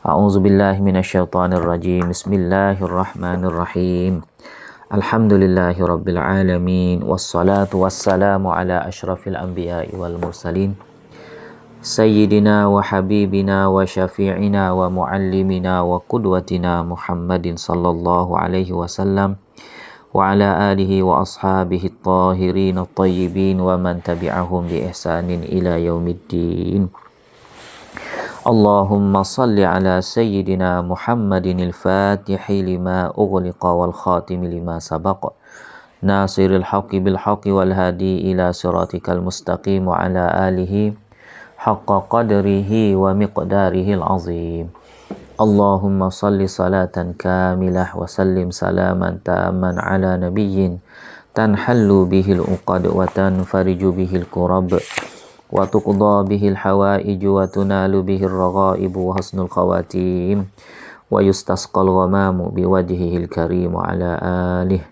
A'udzu billahi minasyaitonir rajim. Bismillahirrahmanirrahim. Alhamdulillahi rabbil alamin. Wassalatu wassalamu ala asyrafil anbiya'i wal mursalin. Sayyidina wa habibina wa syafi'ina wa muallimina wa qudwatina Muhammadin sallallahu alaihi wasallam wa ala alihi wa ashabihi at-tahirin at-tayyibin wa man tabi'ahum bi ihsanin ila yaumiddin. Allahumma salli ala sayyidina Muhammadin al-fatihi lima ughliqa wal khatimi lima sabaqa nasiril haqqi bil haqqi wal hadi ila siratikal mustaqim wa ala alihi haqqa qadrihi wa miqdarihil azim. Allahumma salli salatan kamilah wa sallim salaman taman ala nabiyyin tanhallu bihil uqad wa tanfariju bihil kurab wa tuqda bihil hawaiju wa tunalu bihil raghaibu wa husnul khawatim wa yustasqal ghamamu biwajhihil karim wa ala alihi.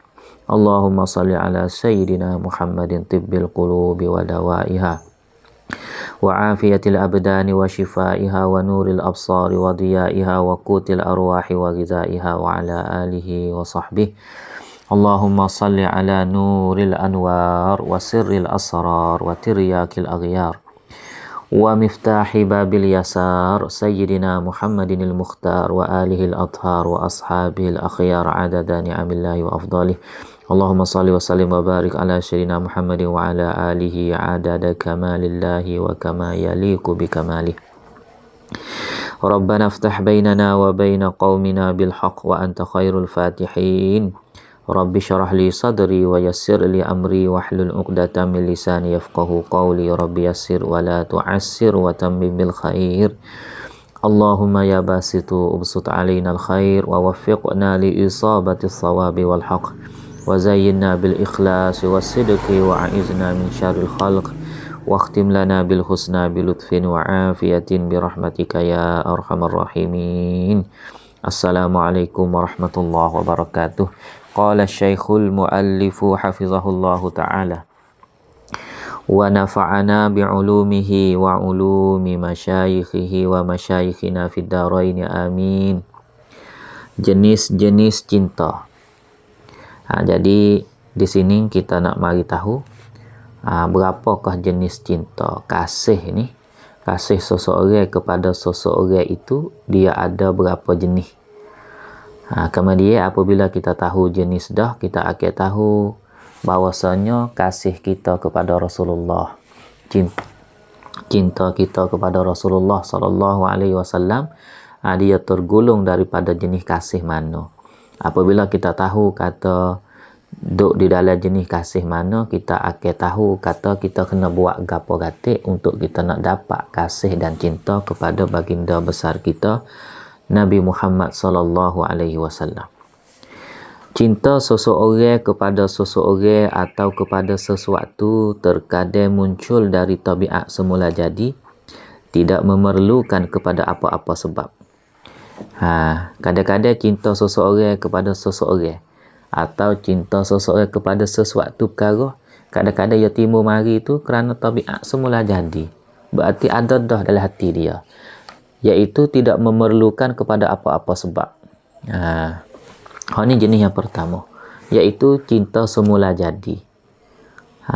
Allahumma salli ala sayyidina Muhammadin tibbil qulubi wa dawaiha wa afiyatil abdani wa shifaiha wa nuril absari wa diyaiha wa qutil arwahi wa ghizaiha wa ala alihi wa sahbihi. Allahumma salli ala nuril anwar wa sirril asrar wa tiryakil aghyar wa miftahi babil yasar sayyidina Muhammadin al-mukhtar wa alihi al-athhar wa ashabihi al-akhyar adada ni'amillahi wa afdalih. Allahumma salli wa sallim wa barik ala sayyidina Muhammadin wa ala alihi adada kamalillahi wa kama yaliku bi kamalih. Rabbana aftah bainana wa baina qaumina bil haqq wa anta khairul fatihin. Rabbi syarah li sadri wa yassir li amri wahlul 'uqdatam min lisani yafqahu qawli. Rabbi yassir wa la tu'assir wa tammim bil khair. Allahumma ya basitu ubsut alaina al khair wa waffiqna li isabati as-sawabi wal haqq wa zayyinna bil ikhlasi was sidqi wa a'izna min syarril khalq wa khtim lana bil husna bi lutfin wa afiyatin bi rahmatika ya arhamar rahimin. Assalamualaikum warahmatullahi wabarakatuh. Qala Syekhul Muallifu hafizahullahu ta'ala wa nafa'ana bi'ulumihi wa ulumi masyayikhihi wa masyayikhina fid darain amin. Jenis-jenis cinta. Jadi di sini kita nak mari tahu berapakah jenis cinta. Kasih ni, kasih seseorang kepada seseorang itu dia ada berapa jenis. Kemudian apabila kita tahu jenis dah, kita akan tahu bahawasanya kasih kita kepada Rasulullah, cinta kita kepada Rasulullah sallallahu alaihi wasallam, dia tergolong daripada jenis kasih mana. Apabila kita tahu kata duk di dalam jenis kasih mana, kita akan tahu kata kita kena buat gapo gatik untuk kita nak dapat kasih dan cinta kepada baginda besar kita Nabi Muhammad sallallahu alaihi wasallam. Cinta seseorang kepada seseorang atau kepada sesuatu terkadang muncul dari tabiat semula jadi, tidak memerlukan kepada apa-apa sebab. Kadang-kadang cinta seseorang kepada seseorang atau cinta seseorang kepada sesuatu perkara, kadang-kadang ia timbul mari itu kerana tabiat semula jadi. Berarti ada dah dalam hati dia, iaitu tidak memerlukan kepada apa-apa sebab. Ini jenis yang pertama, iaitu cinta semula jadi.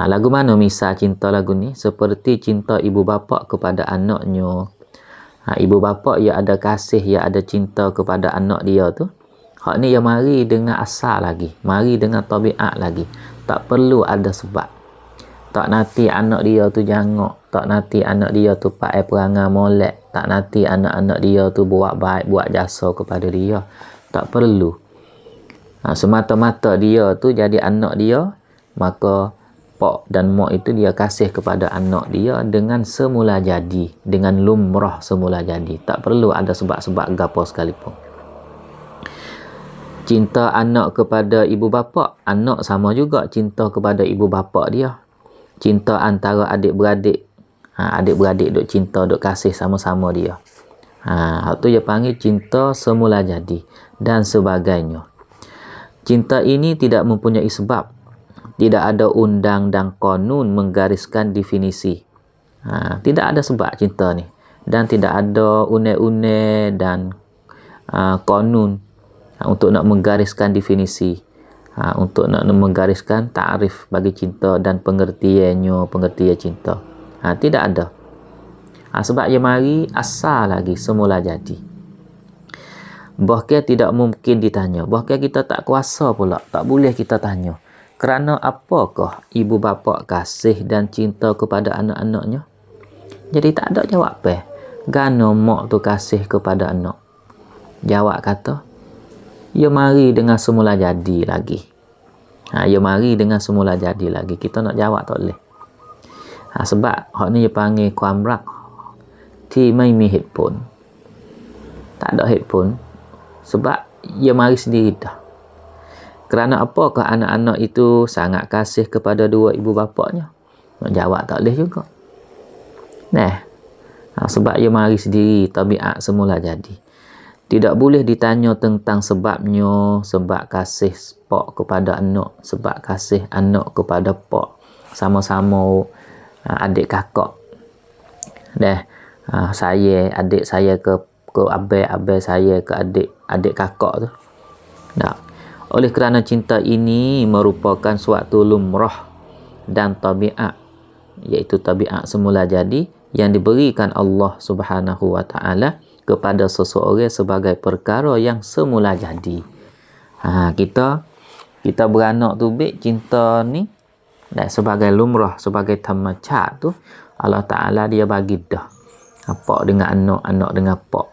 Lagu mana misal cinta lagu ni? Seperti cinta ibu bapa kepada anaknya. Ibu bapa ia ada kasih, ia ada cinta kepada anak dia tu. Hak ni ia mari dengan asal lagi, mari dengan tabiat lagi. Tak perlu ada sebab. Tak nanti anak dia tu jangok, tak nanti anak dia tu pakai perangai molek, tak nanti anak-anak dia tu buat baik, buat jasa kepada dia. Tak perlu. Semata-mata dia tu jadi anak dia, maka pak dan mak itu dia kasih kepada anak dia dengan semula jadi, dengan lumrah semula jadi. Tak perlu ada sebab-sebab gapo sekalipun. Cinta anak kepada ibu bapa, anak sama juga cinta kepada ibu bapa dia. Cinta antara adik-beradik, adik-beradik duk cinta, duk kasih sama-sama dia. Hak tu dia panggil cinta semula jadi dan sebagainya. Cinta ini tidak mempunyai sebab. Tidak ada undang dan kanun menggariskan definisi. Tidak ada sebab cinta ni. Dan tidak ada une-une dan konun, untuk nak menggariskan definisi, untuk nak menggariskan ta'rif bagi cinta dan pengertian cinta. Tidak ada. Sebab ia mari asal lagi semula jadi. Bahkan tidak mungkin ditanya. Bahkan kita tak kuasa pula. Tak boleh kita tanya. Kerana apakah ibu bapa kasih dan cinta kepada anak-anaknya? Jadi tak ada jawab apa. Gano mak tu kasih kepada anak? Jawab kata, ia mari dengan semula jadi lagi. Ia mari dengan semula jadi lagi. Kita nak jawab tak boleh. Sebab hak ni dia panggil kuamrak. Ti mai mi headphone. Tak ada headphone. Sebab ia mari sendiri dah. Kerana apakah anak-anak itu sangat kasih kepada dua ibu bapanya? Nak jawab tak boleh juga. Sebab ia mari sendiri, tabiat semula jadi. Tidak boleh ditanya tentang sebabnya, sebab kasih pak kepada anak, sebab kasih anak kepada pak. Sama-sama adik kakak. Saya, adik saya ke abang saya ke adik kakak tu. Oleh kerana cinta ini merupakan suatu lumrah dan tabiat, iaitu tabiat semula jadi yang diberikan Allah Subhanahu wa taala kepada seseorang sebagai perkara yang semula jadi. Kita beranak tu cinta ni sebagai lumrah, sebagai tamacat tu Allah Taala dia bagi dah. Pak dengan anak, anak dengan pak.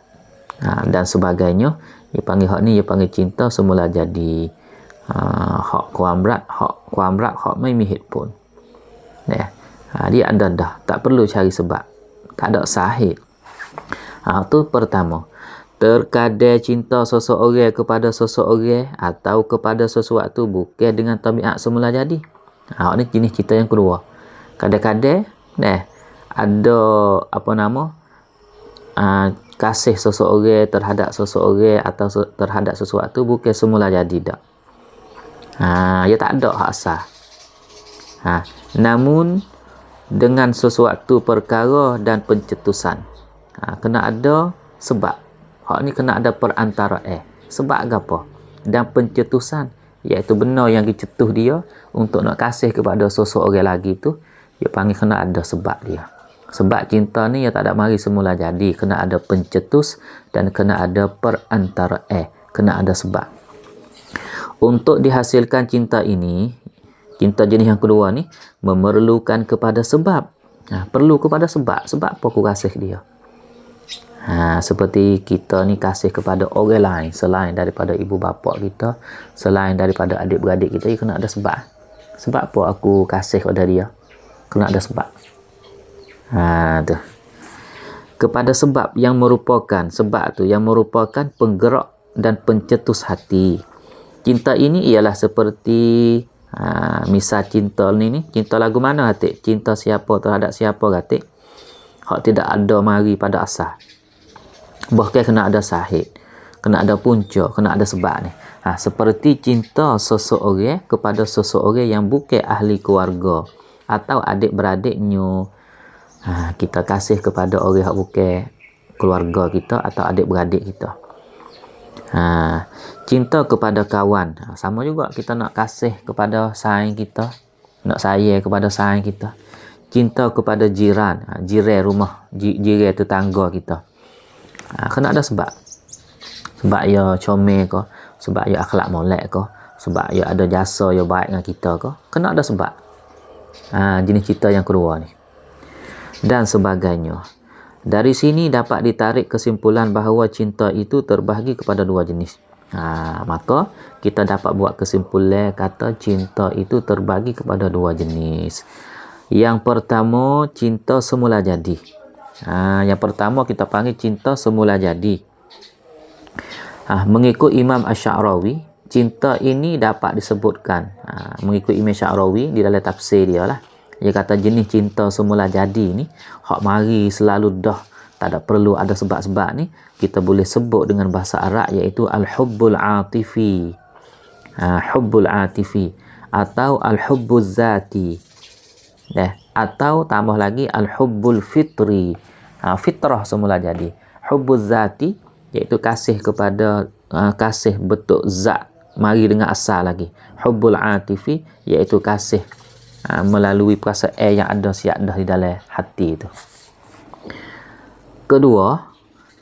Dan sebagainya. Dia panggil hak ni, dia panggil cinta semula jadi. Hak kuamrat, hak mai mi headphone. Dia ada dah, tak perlu cari sebab. Tak ada sahih. Tu pertama. Terkadang cinta seseorang kepada seseorang atau kepada sesuatu bukan dengan tabiat semula jadi. Ni jenis cinta yang kedua. Kadang-kadang ada kasih seseorang terhadap seseorang atau terhadap sesuatu bukan semula jadi dak. Ia tak ada hak asal. Namun dengan sesuatu perkara dan pencetusan. Kena ada sebab. Hak ni kena ada perantara sebab apa? Dan pencetusan, iaitu benar yang dicetus dia untuk nak kasih kepada seseorang lagi tu, dia panggil kena ada sebab dia. Sebab cinta ni ia tak ada mari semula jadi, kena ada pencetus dan kena ada perantara kena ada sebab. Untuk dihasilkan cinta ini, cinta jenis yang kedua ni memerlukan kepada sebab. Perlu kepada sebab. Sebab apa aku kasih dia? Seperti kita ni kasih kepada orang lain selain daripada ibu bapa kita, selain daripada adik-beradik kita, kena ada sebab. Sebab apa aku kasih kepada dia? Kena ada sebab. Tu. Kepada sebab yang merupakan penggerak dan pencetus hati. Cinta ini ialah seperti misal cinta ni cinta lagu mana Atik? Cinta siapa terhadap siapa Atik? Hak tidak ada mari pada asal. Bahkan kena ada sahih, kena ada punca, kena ada sebab ni. Seperti cinta seseorang kepada seseorang yang bukan ahli keluarga atau adik-beradiknya. Kita kasih kepada orang yang bukan keluarga kita atau adik-beradik kita. Cinta kepada kawan, sama juga kita nak kasih kepada saing kita, nak sayang kepada saing kita. Cinta kepada jiran, jiran rumah, jiran tetangga kita. Kena ada sebab. Sebab ia comel ke, sebab ia akhlak molek ke, sebab ia ada jasa ia baik dengan kita ke, kena ada sebab. Jenis cinta yang kedua ni. Dan sebagainya. Dari sini dapat ditarik kesimpulan bahawa cinta itu terbahagi kepada dua jenis. Maka kita dapat buat kesimpulan kata cinta itu terbagi kepada dua jenis. Yang pertama, cinta semula jadi. Yang pertama kita panggil cinta semula jadi. Mengikut Imam Asy'arawi, cinta ini dapat disebutkan mengikut Imam Asy'arawi di dalam tafsir dia lah. Dia kata jenis cinta semula jadi ni hak mari selalu dah, tak ada perlu ada sebab-sebab ni, kita boleh sebut dengan bahasa Arab iaitu al-hubbul atifi. Hubbul atifi atau al-hubbuz zati. Atau tambah lagi al-hubbul fitri. Fitrah semula jadi. Hubbuz zati iaitu kasih kepada kasih bentuk zat mari dengan asal lagi. Hubbul atifi iaitu kasih melalui perasaan yang ada siap dah di dalam hati itu. Kedua,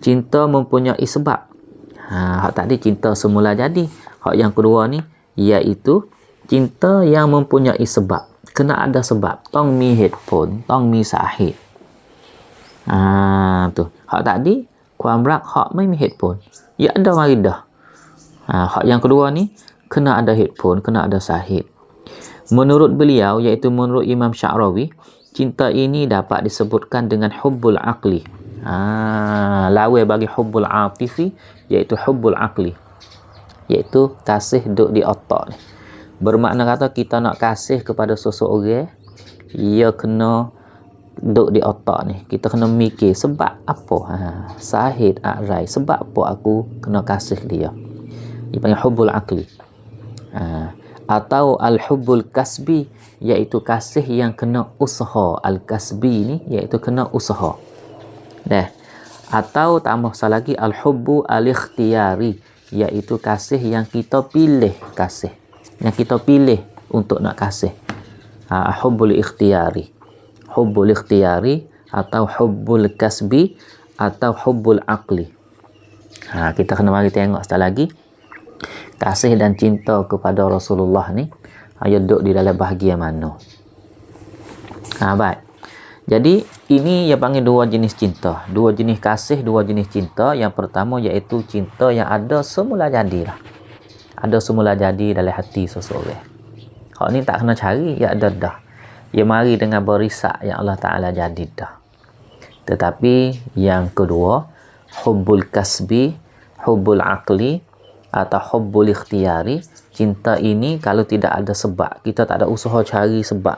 cinta mempunyai sebab. Hak tadi cinta semula jadi. Hak yang kedua ni iaitu cinta yang mempunyai sebab. Kena ada sebab. Tong mi headphone, tong mi sahih. Tu. Hak tadiความรัก hak mai mi headphone. Ya ada mari dah. Hak yang kedua ni kena ada headphone, kena ada sahih. Menurut beliau iaitu menurut Imam Sya'rawi, cinta ini dapat disebutkan dengan hubbul aqli. Lawan bagi hubbul atifi iaitu hubbul aqli, iaitu kasih duk di otak ni. Bermakna kata kita nak kasih kepada seseorang, ia kena duk di otak ni. Kita kena mikir sebab apa sahid arai, sebab apa aku kena kasih dia. Dia panggil hubbul aqli. Atau al-hubbul kasbi iaitu kasih yang kena usaha. Al-kasbi ni iaitu kena usaha. Atau tambah satu lagi al-hubbu al-ikhtiyari iaitu kasih yang kita pilih kasih. Yang kita pilih untuk nak kasih. Hubbul ikhtiyari. Hubbul ikhtiyari atau hubbul kasbi atau hubbul aqli. Kita kena mari tengok sekali lagi. Kasih dan cinta kepada Rasulullah ni duduk di dalam bahagian mana. Baik. Jadi ini yang panggil dua jenis cinta. Dua jenis kasih, dua jenis cinta. Yang pertama iaitu cinta yang ada semula jadilah. Ada semula jadi dalam hati seseorang. Hak ni tak kena cari, ya ada dah. Ya mari dengan berisak yang Allah Ta'ala jadi dah. Tetapi yang kedua, hubbul kasbi, hubbul aqli atau hubbul ikhtiyari, cinta ini kalau tidak ada sebab, kita tak ada usaha cari sebab.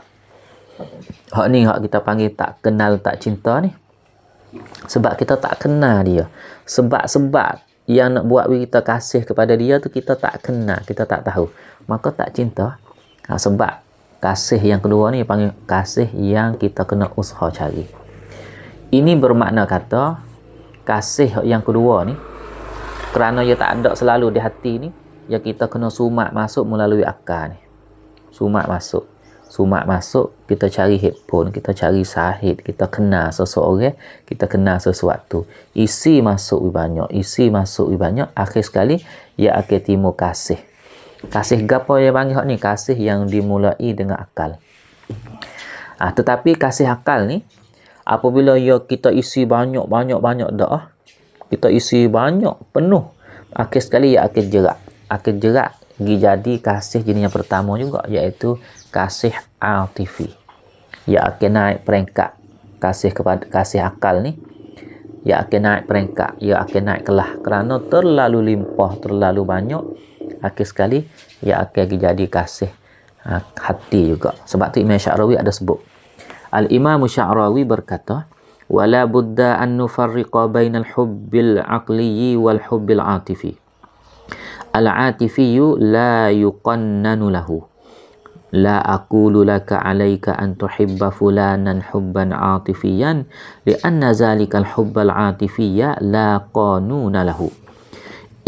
Hak ni hak kita panggil tak kenal tak cinta ni. Sebab kita tak kenal dia. Sebab-sebab yang nak buat kita kasih kepada dia tu kita tak kenal, kita tak tahu. Maka tak cinta. Sebab kasih yang kedua ni panggil kasih yang kita kena usaha cari. Ini bermakna kata kasih yang kedua ni kerana ia tak ada selalu di hati ni, ya kita kena sumat masuk melalui akal ni. Sumat masuk, kita cari headphone, kita cari sahid, kita kenal seseorang, kita kenal sesuatu. Isi masuk banyak, akhir sekali ia akan timbul kasih. Kasih gapo yang panggil hak ni? Kasih yang dimulai dengan akal. Tetapi kasih akal ni apabila kita isi banyak dah, kita isi banyak, penuh, akhir sekali ia akan jerak jadi kasih jenis yang pertama juga, iaitu kasih atifi. Ia akan naik peringkat. Kasih kepada kasih akal ni ia akan naik peringkat, ia akan naik kelas kerana terlalu limpah, terlalu banyak, akhir sekali ia akan jadi kasih hati juga. Sebab tu Imam Sya'rawi ada sebut, Al-Imam Sya'rawi berkata, wala budda an nufarriqa bainal hubbil aqli wal hubbil atifi. Al-atifiyu la yuqannanu lahu. La aqulu laka alayka an tuhibba fulanan hubban atifiyan lianna zalika al-hubbal atifiyya la qanuna lahu.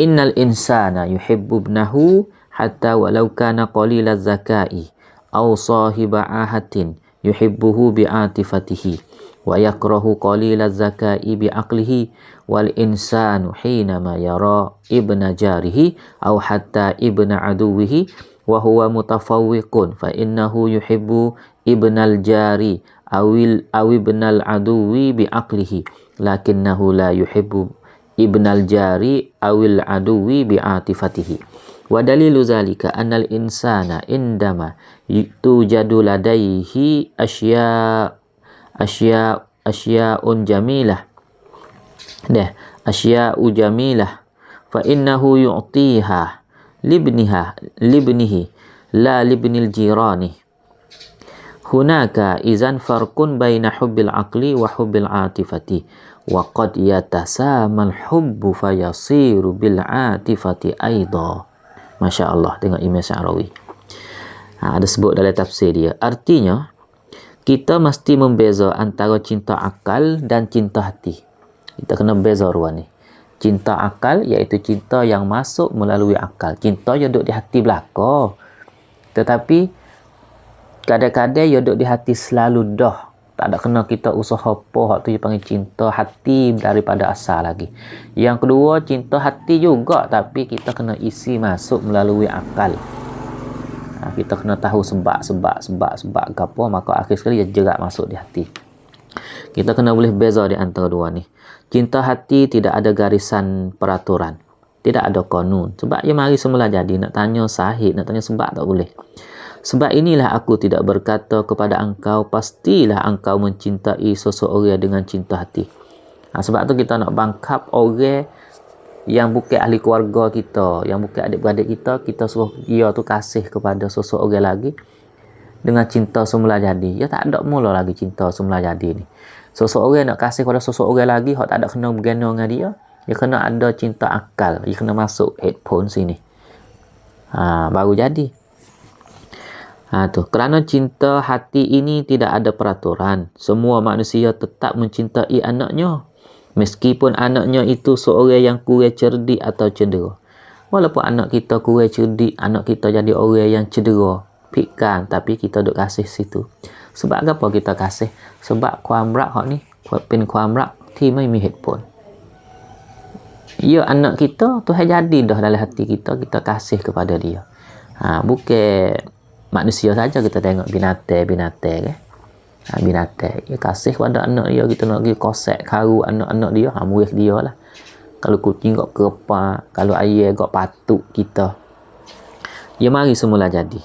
Innal insana yuhibbu ibnahu hatta walau kana qalila zakai aw sahiba ahatin yuhibbuhu bi'atifatihi wa yakrahu qalila zakai bi'aqlihi wal insanu hinama yara ibna jarihi aw hatta ibna aduwihi wa huwa mutafawwiqun fa innahu yuhibbu ibnal jari aw ibnal aduwi bi'aqlihi lakinnahu la yuhibbu ibnal jari awil aduwi bi'atifatihi. Wa dalilu zalika annal insana indama tujadu ladaihi asya'un jamilah. Asya'u jamilah fa innahu yu'tiha libnihi la libnil jirani. Hunaka izan farqun baina hubbil aqli wa hubbil atifati wa qad yatasamal hubbu fayasiru bil atifati aidha. Masya Allah, tengok Imam Sya'rawi. Ada sebut dalam tafsir dia. Artinya, kita mesti membeza antara cinta akal dan cinta hati. Kita kena beza ruang ni. Cinta akal iaitu cinta yang masuk melalui akal. Cinta yang duduk di hati belaka. Tetapi kadang-kadang yang duduk di hati selalu dah. Tak ada kena kita usaha apa. Hak tu dia panggil cinta hati daripada asal lagi. Yang kedua, cinta hati juga. Tapi kita kena isi masuk melalui akal. Kita kena tahu sebab apa. Maka akhir sekali dia jerat masuk di hati. Kita kena boleh beza di antara dua ni. Cinta hati tidak ada garisan peraturan. Tidak ada kanun. Sebab dia mari semula jadi. Nak tanya sahih, nak tanya sebab tak boleh. Sebab inilah aku tidak berkata kepada engkau, pastilah engkau mencintai seseorang dengan cinta hati. Sebab tu kita nak bangkap orang yang bukan ahli keluarga kita, yang bukan adik-beradik kita, kita suruh dia tu kasih kepada seseorang lagi dengan cinta semula jadi. Ya tak ada mula lagi cinta semula jadi ni. Seseorang nak kasih kepada seseorang lagi, hak tak ada kena bergana dengan dia, dia kena ada cinta akal, dia kena masuk headphone sini. Baru jadi. Kerana cinta hati ini tidak ada peraturan. Semua manusia tetap mencintai anaknya. Meskipun anaknya itu seorang yang kurang cerdik atau cedera. Walaupun anak kita kurang cerdik, anak kita jadi orang yang cedera, pikan, tapi kita duk kasih situ. Sebab apa kita kasih? Sebab kuamrak hak ni, pin kuamrak, ti mai mi headphone. Ya anak kita, Tuhan jadi dah dalam hati kita, kita kasih kepada dia. Bukan manusia saja kita tengok binatang kan. Binatang dia kasih pada anak dia, kita nak pergi kosek karu anak-anak dia, murid dia lah. Kalau kucing gak kepak, kalau ayam gak patuk kita. Dia mari semula jadi.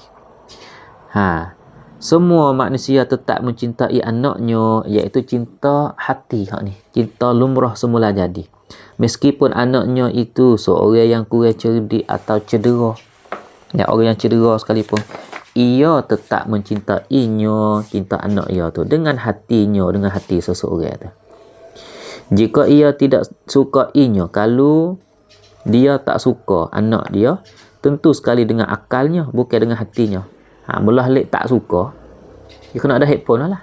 Semua manusia tetap mencintai anaknya, iaitu cinta hati hak ni. Cinta lumrah semula jadi. Meskipun anaknya itu seorang yang kurang cerdik atau cedera. Ya, orang yang cedera sekalipun, ia tetap mencintainya, cinta anak ia tu dengan hatinya, dengan hati seseorang tu. Jika ia tidak suka inya, kalau dia tak suka anak dia, tentu sekali dengan akalnya, bukan dengan hatinya. Belah lek tak suka, dia kena ada headphone lah.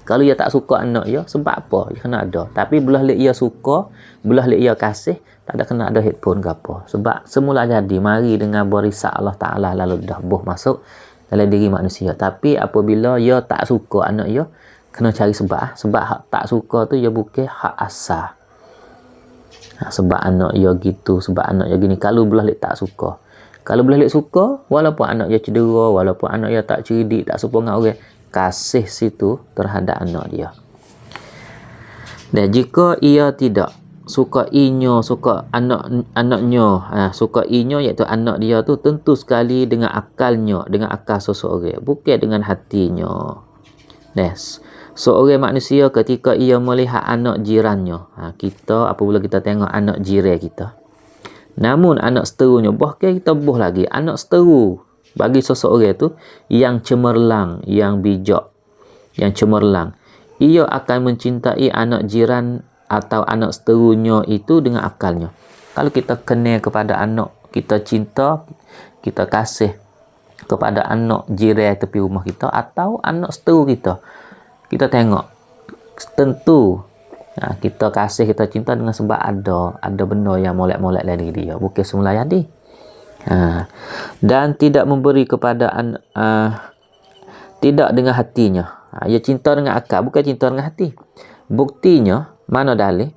Kalau ia tak suka anak dia, sebab apa? Dia kena ada. Tapi belah lek ia suka, belah lek ia kasih, tak ada kena ada headphone ke apa. Sebab semula jadi, mari dengan berisak Allah Ta'ala, lalu dah boh masuk dalam diri manusia. Tapi apabila ia tak suka anak dia, kena cari sebab. Sebab hak tak suka tu, ia bukan hak asal. Sebab anak dia gitu, sebab anak dia gini. Kalau belah lek tak suka. Kalau belah lek suka, walaupun anak dia cedera, walaupun anak dia tak cerdik, tak serupa dengan orang, kasih situ terhadap anak dia. Dan jika ia tidak suka inya, suka anaknya, suka inya iaitu anak dia tu, tentu sekali dengan akalnya, dengan akal seseorang, bukan dengan hatinya. Seorang manusia ketika ia melihat anak jirannya, kita apabila kita tengok anak jiran kita, namun anak seterunya, bahkan kita buh lagi, anak seteru bagi seseorang tu yang cemerlang, yang bijak, yang cemerlang, ia akan mencintai anak jiran atau anak seterunya itu dengan akalnya. Kalau kita kenal kepada anak, kita cinta, kita kasih kepada anak jiran tepi rumah kita atau anak seteru kita, kita tengok, tentu kita kasih, kita cinta dengan sebab ada benda yang molek-molek dari dia, bukan semula jadi. Dan tidak memberi kepada tidak dengan hatinya. Ia cinta dengan akal, bukan cinta dengan hati. Buktinya, mana dalih?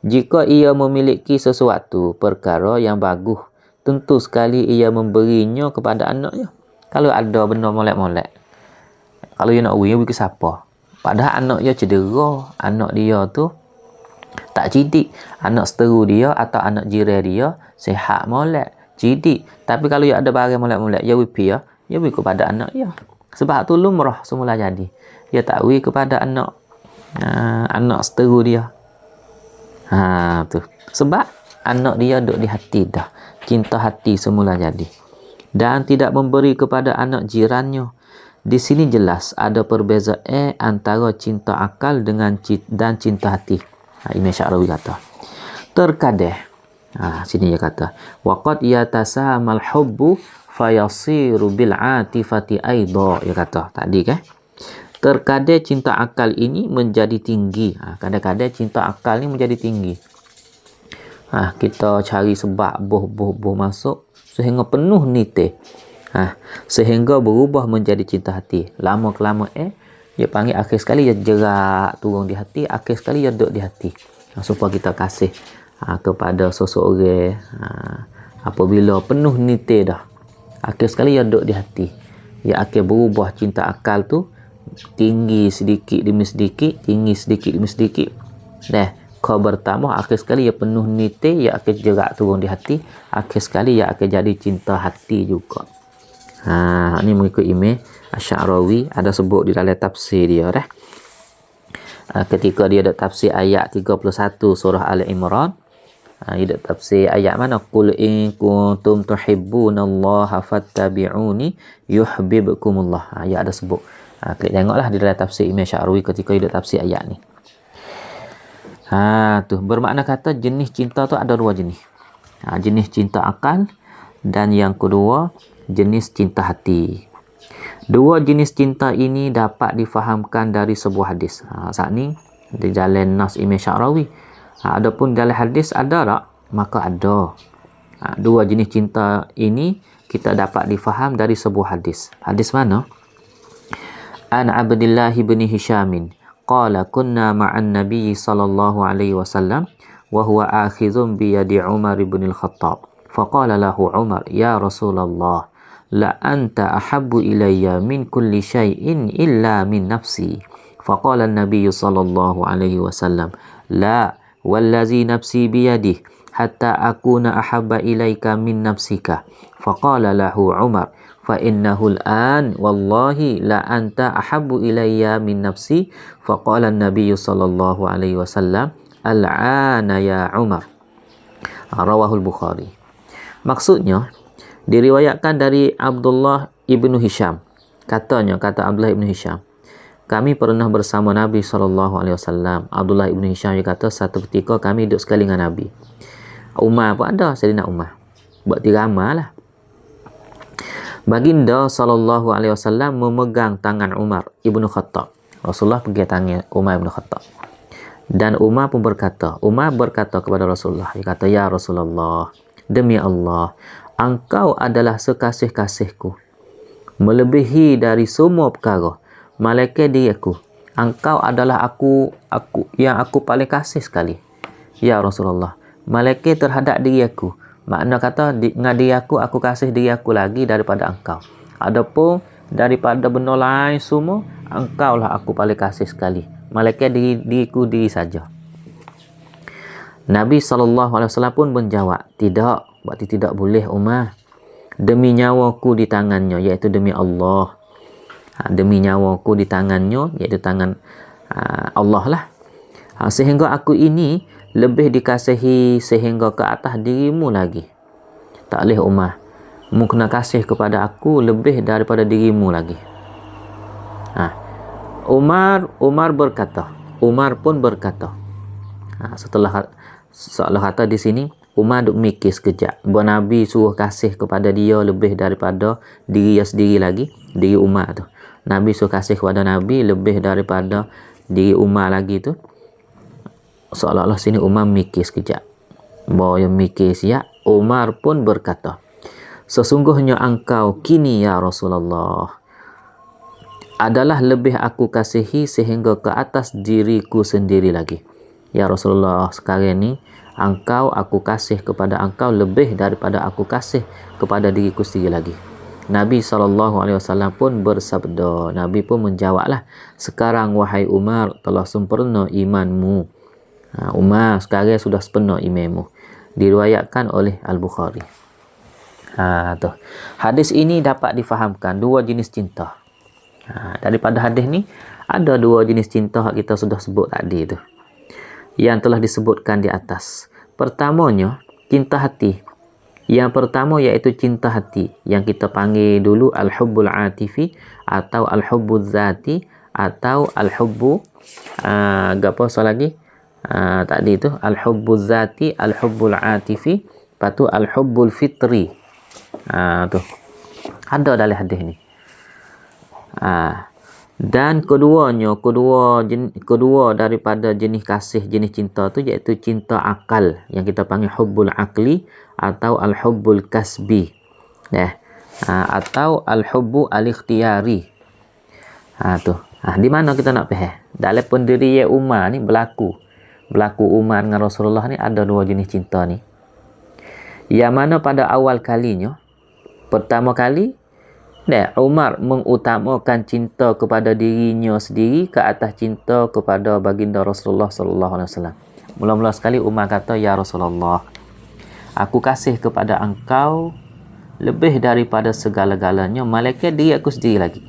Jika ia memiliki sesuatu perkara yang bagus, tentu sekali ia memberinya kepada anaknya. Kalau ada benda molek-molek, kalau ia nak beri ke siapa? Padahal anak dia cedera, anak dia tu tak cerdik, anak seteru dia atau anak jiran dia sihat molek, cerdik. Tapi kalau ia ada barang molek-molek, dia beri kepada anak dia. Sebab tu lumrah semula jadi. Dia tak beri kepada anak seteru dia. Tu. Sebab anak dia duduk di hati dah. Cinta hati semula jadi. Dan tidak memberi kepada anak jirannya. Di sini jelas ada perbezaan antara cinta akal dan cinta hati. Imam Sya'rawi kata, terkadang, sini dia kata, waqad yatasamal hubbu fayasiru bil atifati aidha. Dia kata tadi kan, terkadang cinta akal ini menjadi tinggi. Kadang-kadang cinta akal ni menjadi tinggi. Kita cari sebab buh masuk sehingga penuh nite. Sehingga berubah menjadi cinta hati. Lama kelama dia panggil akhir sekali dia jerak turun di hati, akhir sekali dia duduk di hati. Supaya kita kasih kepada seseorang. Apabila penuh nite dah, akhir sekali dia duduk di hati. Dia akhir berubah cinta akal tu tinggi sedikit demi sedikit, tinggi sedikit demi sedikit. Kau bertambah, akhir sekali ia penuh nite, ia akan jerak turun di hati, akhir sekali ia akan jadi cinta hati juga. Ini mengikut Imam Asy'arawi, ada sebut di dalam tafsir dia dah. Ketika dia ada tafsir ayat 31 surah Al-Imran, dia ada tafsir ayat mana? Qul in kuntum tuhibbunallaha fattabi'uni yuhibbukumullah. Ayat ada sebut. Klik tengoklah di dalam tafsir Imam Asy'arawi ketika dia ada tafsir ayat ni. Tu bermakna kata jenis cinta tu ada dua jenis. Jenis cinta akal dan yang kedua jenis cinta hati. Dua jenis cinta ini dapat difahamkan dari sebuah hadis. Saat ni di jalan Nas Imam Asy'arawi. Adapun dalam hadis ada tak? Maka ada. Dua jenis cinta ini kita dapat difaham dari sebuah hadis. Hadis mana? An Abdullah bin Hishamin qala kunna ma'an Nabi sallallahu alaihi wasallam wa huwa akhidhun bi yadi Umar bin al-Khattab. Faqala lahu Umar, ya Rasulullah, la anta ahabbu ilayya min kulli shay'in illa min nafsi. Faqala an-nabiy sallallahu alaihi wasallam, la wallazi nafsi bi yadihi hatta akuna ahabba ilayka min nafsika. Faqala lahu Umar, fa innahu al-an wallahi la anta ahabbu ilayya min nafsi. Faqala an-nabiy sallallahu alaihi wasallam, al-ana ya Umar. Rawahul Bukhari. Maksudnya diriwayatkan dari Abdullah ibnu Hisham. Kata Abdullah ibnu Hisham, kami pernah bersama Nabi sallallahu alaihi wasallam. Abdullah ibnu Hisham dia kata satu ketika kami duduk sekali dengan Nabi. Umar pun ada, Sayyidina Umar. Buat tiramah lah. Baginda sallallahu alaihi wasallam memegang tangan Umar ibnu Khattab. Rasulullah pegang tangan Umar ibnu Khattab. Dan Umar pun berkata kepada Rasulullah, dia kata, ya Rasulullah, demi Allah, engkau adalah sekasih-kasihku, melebihi dari semua perkara, malaikat diriku. Engkau adalah aku yang aku paling kasih sekali. Ya Rasulullah, malaikat terhadap diriku. Makna kata dengan diri aku kasih diri aku lagi daripada engkau. Adapun daripada benda lain semua, engkau lah aku paling kasih sekali. Malaikat diriku diri saja. Nabi SAW pun menjawab, tidak, berarti tidak boleh Umar. Demi nyawaku di tangannya, iaitu demi Allah. Demi nyawaku di tangannya, iaitu tangan Allah lah. Sehingga aku ini lebih dikasihi sehingga ke atas dirimu lagi. Tak boleh Umar, mu kena kasih kepada aku lebih daripada dirimu lagi. Umar pun berkata, seolah kata di sini Umar duk mikir sekejap. Nabi suruh kasih kepada dia lebih daripada diri dia sendiri lagi, diri Umar tu. Nabi suruh kasih kepada Nabi lebih daripada diri Umar lagi tu. Seolah-olah sini Umar mikir sekejap. Bahawa yang mikir siap, Umar pun berkata, sesungguhnya engkau kini ya Rasulullah adalah lebih aku kasihi sehingga ke atas diriku sendiri lagi. Ya Rasulullah, sekarang ni engkau aku kasih kepada engkau lebih daripada aku kasih kepada diriku sendiri lagi. Nabi SAW pun bersabda, Nabi pun menjawablah, sekarang wahai Umar telah sempurna imanmu. Umar sekarang sudah sepenuh imanmu. Diriwayatkan oleh Al-Bukhari. Hadis ini dapat difahamkan dua jenis cinta. Daripada hadis ni ada dua jenis cinta yang kita sudah sebut tadi tu, yang telah disebutkan di atas. Pertamanya cinta hati. Yang pertama iaitu cinta hati, yang kita panggil dulu al-hubbul atifi atau al-hubbul zati atau al-hubbu apa lagi? Tadi tu al-hubbul zati, al-hubbul atifi, lepas tu al-hubbul fitri. Tu ada dalam hadis ni. Dan kedua daripada jenis kasih, jenis cinta tu iaitu cinta akal yang kita panggil hubbul akli atau al-hubbul kasbi. Atau al-hubbu al-ikhtiyari. Di mana kita nak faham? Dalam pendirian Umar ni berlaku Umar dengan Rasulullah ni ada dua jenis cinta ni. Yang mana pada awal kalinya, pertama kali Umar mengutamakan cinta kepada dirinya sendiri ke atas cinta kepada baginda Rasulullah sallallahu alaihi wasallam. Mula-mula sekali Umar kata, "Ya Rasulullah, aku kasih kepada engkau lebih daripada segala-galanya, malaikat diri aku sendiri lagi."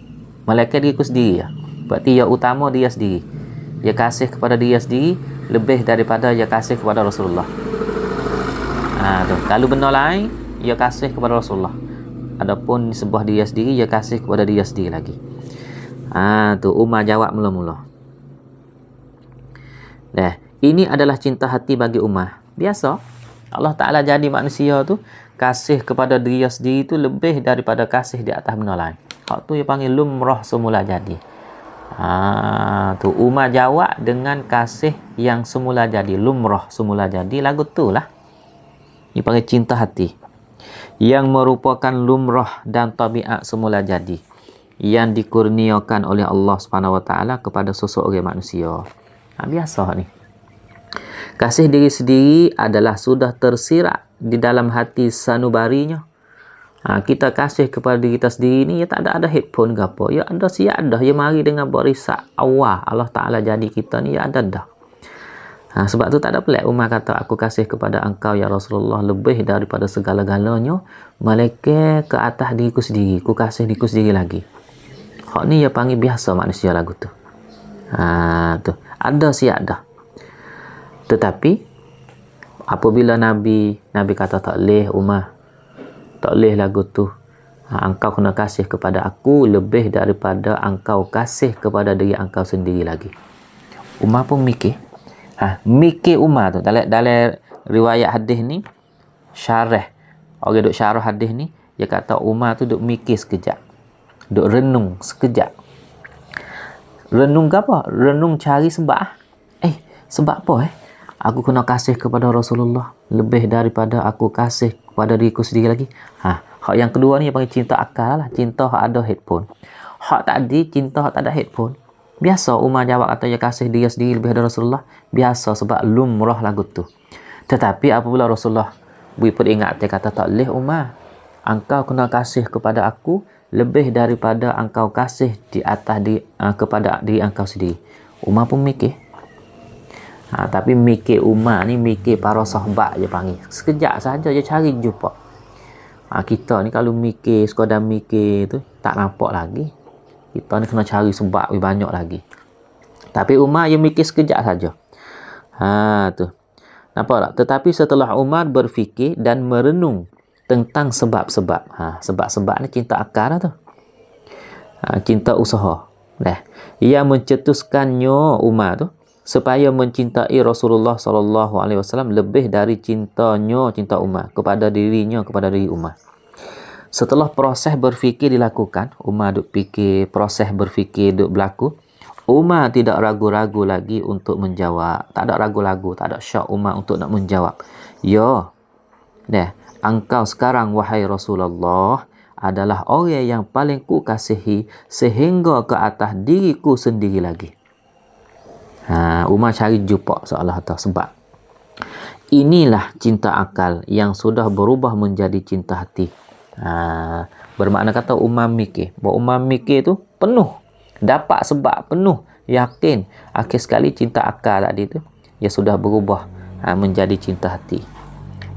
Malaikat diri aku sendiri ya. Berarti yang utama dia sendiri. Dia kasih kepada dia sendiri lebih daripada dia kasih kepada Rasulullah. Kalau benda lain, dia kasih kepada Rasulullah. Adapun sebuah dia sendiri, dia kasih kepada dia sendiri lagi. Umar jawab mula-mula. Ini adalah cinta hati bagi Umar. Biasa Allah Ta'ala jadi manusia tu kasih kepada dia sendiri tu lebih daripada kasih di atas benda lain. Hak tu dia panggil lumrah semula jadi. Umar jawab dengan kasih yang semula jadi, lumrah semula jadi. Lagu tu lah dia panggil cinta hati, yang merupakan lumrah dan tabiat semula jadi, yang dikurniakan oleh Allah Subhanahu Wa Taala kepada seseorang manusia. Biasa ni. Kasih diri sendiri adalah sudah tersirat di dalam hati sanubarinya. Kita kasih kepada diri kita sendiri ni, ya tak ada headphone ke apa. Ya ada siap dah. Ya mari dengan barisak awal Allah Ta'ala jadi kita ni, ya ada dah. Sebab tu tak ada pelik Umar kata, aku kasih kepada engkau ya Rasulullah lebih daripada segala-galanya, malaikat ke atas diriku sendiri, ku kasih diriku sendiri lagi. Hak ni dia panggil biasa manusia lagu tu. Ada siap dah. Tetapi apabila Nabi kata tak leh Umar, tak leh lagu tu, engkau kena kasih kepada aku lebih daripada engkau kasih kepada diri engkau sendiri lagi. Umar pun mikir. Mikir Umar tu dalam riwayat hadis ni, syarah orang duk syarah hadis ni, dia kata Umar tu duk mikir sekejap, duk renung sekejap. Renung ke apa? Renung cari sebab. Sebab apa aku kena kasih kepada Rasulullah lebih daripada aku kasih kepada diriku sendiri lagi. Hak yang kedua ni yang panggil cinta akal lah, cinta hak ada headphone. Hak tadi cinta hak tak ada headphone. Biasa Umar jawab kata dia kasih dia sendiri lebih dari Rasulullah. Biasa sebab lumrah lagu tu. Tetapi apabila Rasulullah beri peringat, dia kata tak leh Umar, engkau kena kasih kepada aku lebih daripada engkau kasih di atas kepada diri engkau sendiri. Umar pun mikir. Tapi mikir Umar ni mikir para sahabat je panggil. Sekejap saja dia cari jumpa. Kita ni kalau mikir, sekadar mikir tu tak nampak lagi. Kita ni kena cari sebab lebih banyak lagi. Tapi Umar dia mikir sekejap saja. Tu. Nampak tak? Tetapi setelah Umar berfikir dan merenung tentang sebab-sebab. Sebab-sebab ni cinta akal lah tu. Cinta usaha. Ia mencetuskannya Umar tu supaya mencintai Rasulullah sallallahu alaihi wasallam lebih dari cinta Umar kepada dirinya, kepada diri Umar. Setelah proses berfikir dilakukan, Umar duk fikir, proses berfikir duk berlaku, Umar tidak ragu-ragu lagi untuk menjawab. Tak ada ragu-ragu, tak ada syak Umar untuk nak menjawab. Ya, engkau sekarang wahai Rasulullah adalah orang yang paling ku kasihi sehingga ke atas diriku sendiri lagi. Umar cari jumpa seolah atas sebab. Inilah cinta akal yang sudah berubah menjadi cinta hati. Bermakna kata Umar mikir. Bahawa Umar mikir tu penuh. Dapat sebab penuh. Yakin. Akhir sekali cinta akal tadi tu, ia sudah berubah menjadi cinta hati.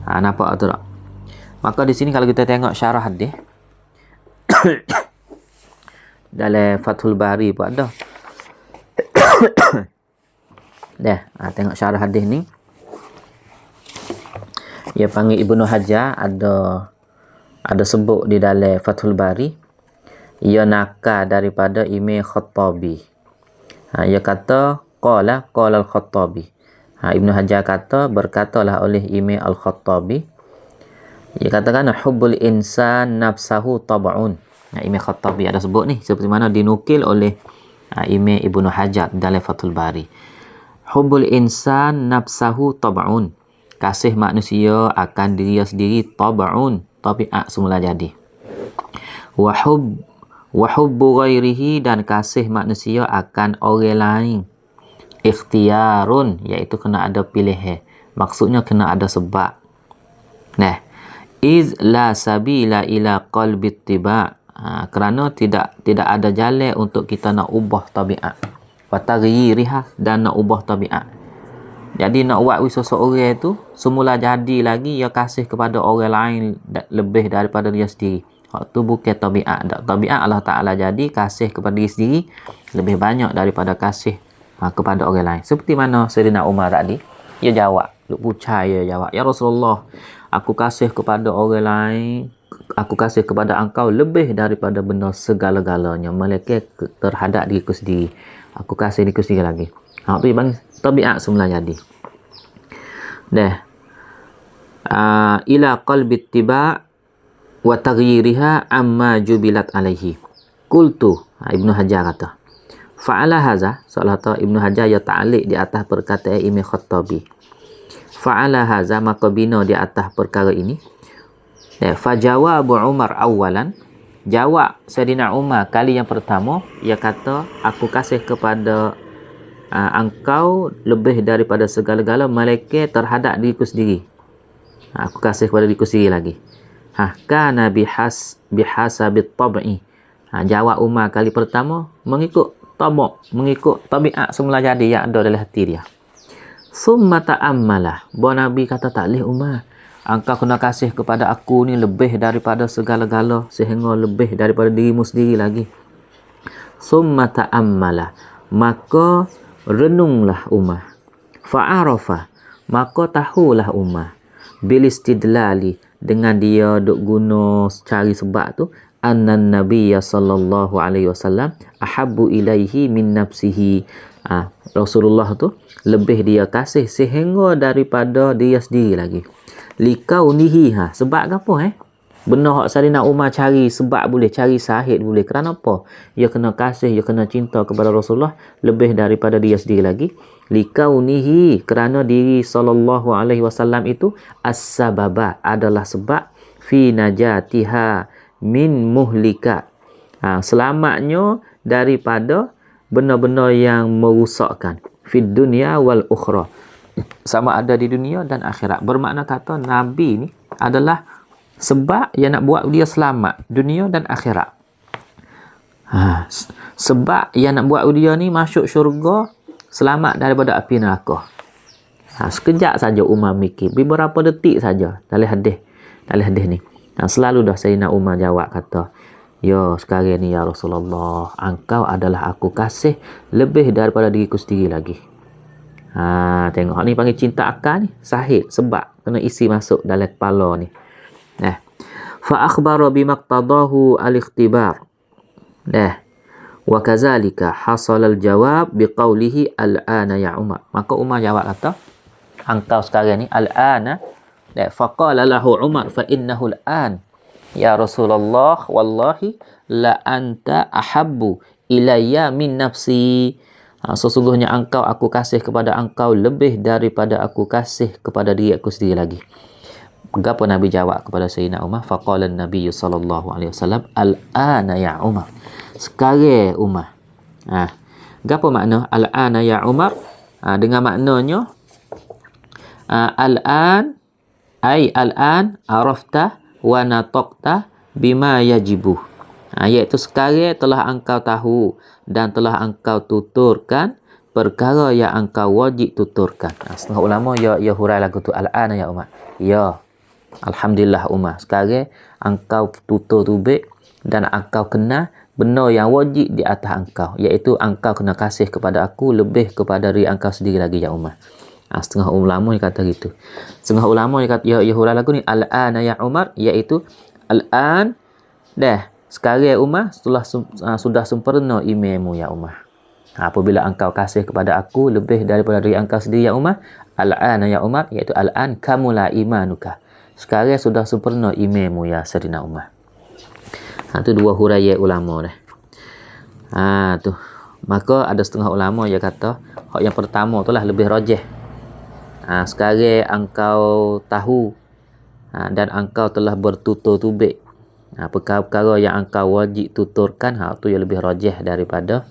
Nampak tu tak? Maka di sini kalau kita tengok syarah hadis dalam Fathul Bari pun ada. Tengok syarah hadis ni. Ia panggil Ibnu Hajar ada sebut di dalam Fathul Bari, ia nakal daripada Imam Khattabi. Ia kata qala al-Khattabi. Ibnu Hajar kata berkatalah oleh Imam al-Khattabi. Ia katakan hubbul insan nafsahu tab'un. Imam Khattabi ada sebut ni seperti mana dinukil oleh Imam Ibnu Hajar dalam Fathul Bari. Hubbul insan nafsahu tab'un. Kasih manusia akan diri sendiri tab'un, tabiat semula jadi. Wa hubbu ghairihi, dan kasih manusia akan orang lain ikhtiyarun, iaitu kena ada pilihan. Maksudnya kena ada sebab. Nah, iz la sabila ila qalbi ittiba'. Kerana tidak ada jalan untuk kita nak ubah tabiat. Wa taghyiriha, dan nak ubah tabiat. Jadi nak buat seseorang tu semula jadi lagi ia kasih kepada orang lain lebih daripada dia sendiri. Waktu bukan tabiat. Tabiat Allah Ta'ala jadi kasih kepada diri sendiri lebih banyak daripada kasih kepada orang lain. Seperti mana Sayyidina Umar tadi, dia jawab, dia jawab, ya Rasulullah, aku kasih kepada orang lain, aku kasih kepada engkau lebih daripada benda segala-galanya, melainkan terhadap diriku sendiri. Aku kasih diriku sendiri lagi. Itu bang tabiat semula jadi. Ila qalbi ittiba' wa taghyiriha amma jubilat alaihi. Qultu, Ibnu Hajar kata, fa'ala haza, seolah-olah Ibnu Hajar ya ta'liq di atas perkataan Imam Khattabi. Fa'ala haza, maka bina di atas perkara ini. Fajawabu Umar awalan, jawab Sayyidina Umar kali yang pertama, ia kata, aku kasih kepada engkau lebih daripada segala-gala, malaikat terhadap diriku sendiri. Aku kasih kepada diriku sendiri lagi. Kana bihasabit tab'i. Jawab Umar kali pertama mengikut tabak, mengikut tabiat semula jadi yang ada dalam hati dia. Summa ta'ammalah. Nabi kata, tak boleh Umar, engkau kena kasih kepada aku ni lebih daripada segala-gala, sehingga lebih daripada dirimu sendiri lagi. Summa ta'ammalah, maka renunglah Umar. Fa'arafa, maka tahulah Umar. Bilistidlali, dengan dia duk guna cari sebab tu, annan nabiyya sallallahu alaihi wasallam ahabbu ilaihi min nafsihi. Rasulullah tu lebih dia kasih sehingga daripada dia sendiri lagi. Likaunihi, sebab apa Benar hak Sayyidina Umar cari sebab boleh, cari sahid boleh. Kerana apa? Dia kena kasih, dia kena cinta kepada Rasulullah lebih daripada dia sendiri lagi. Likaunihi, kerana diri sallallahu alaihi wasallam itu as-sababa, adalah sebab fi najatiha min muhlika. Selamatnya daripada benda-benda yang merusakkan. Fid dunya wal ukhra. Sama ada di dunia dan akhirat. Bermakna kata Nabi ni adalah sebab yang nak buat dia selamat dunia dan akhirat. Sebab yang nak buat dia ni masuk syurga, selamat daripada api neraka. Sekejap saja Umar mikir, beberapa detik saja dalam hadis ni. Selalu dah Sayyidina Umar jawab kata, ya sekarang ni ya Rasulullah, engkau adalah aku kasih lebih daripada diriku sendiri lagi. Tengok ni panggil cinta akal ni, sahih, sebab kena isi masuk dalam kepala ni. Fa akhbara bimaqtadahu al-ikhtibar. Wa kazalika hasal al-jawab biqaulihi al-ana ya Umar. Maka Umar jawab kata, engkau sekarang ni al-ana. Faqala lahu Umar fa innahu al-an ya Rasulullah wallahi la anta ahabbu ilayya min nafsi. Sesungguhnya engkau aku kasih kepada engkau lebih daripada aku kasih kepada diri aku sendiri lagi. Apa Nabi jawab kepada Sayyidina Umar? Faqala an-nabiy sallallahu alaihi wasallam al-ana ya Umar. Sekarang Umar. Apa makna al-ana ya Umar? Dengan maknanya al-an ay al-an arafta wa nataqta bima yajibu. Iaitu sekarang telah engkau tahu dan telah engkau tuturkan perkara yang engkau wajib tuturkan. Setengah ulama ya hurai lagu tu al-ana ya Umar. Ya, alhamdulillah Umar, sekarang engkau tutur tubik dan engkau kena benda yang wajib di atas engkau, iaitu engkau kena kasih kepada aku lebih kepada diri engkau sendiri lagi ya Umar. Setengah ulama yang kata gitu. Setengah ulama yang kata ya hurai lagu ni al-ana ya Umar, iaitu al-an sekarang Umar sudah sempurna imanmu ya Umar. Apabila engkau kasih kepada aku lebih daripada diri engkau sendiri ya Umar, al-ana ya Umar, iaitu al-an kamula imanuka. Sekarang sudah sempurna imanmu ya Sayyidina Umar. Itu dua huraian ulama dah. Tu Maka ada setengah ulama yang kata hak yang pertama itulah lebih rajih. Sekarang engkau tahu dan engkau telah bertutur tubik perkara-perkara yang engkau wajib tuturkan, hak tu yang lebih rajih daripada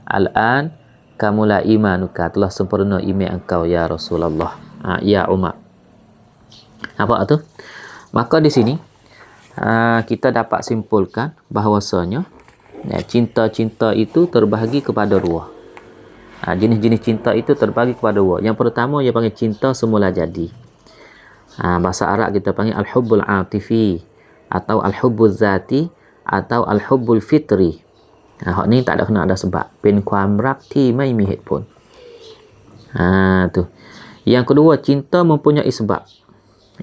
al-an kamula imanuka, telah sempurna iman engkau ya Rasulullah, ya Umar. Apa tu? Maka di sini kita dapat simpulkan bahawasanya cinta-cinta itu terbahagi kepada dua. Jenis-jenis cinta itu terbagi kepada dua. Yang pertama ia panggil cinta semula jadi. Bahasa Arab kita panggil al-hubbul atifi atau al-hubbul zati atau al-hubbul fitri. Hak ni tak ada kena ada sebab.เป็นความรักที่ไม่มีเหตุผล. Tu. Yang kedua, cinta mempunyai sebab,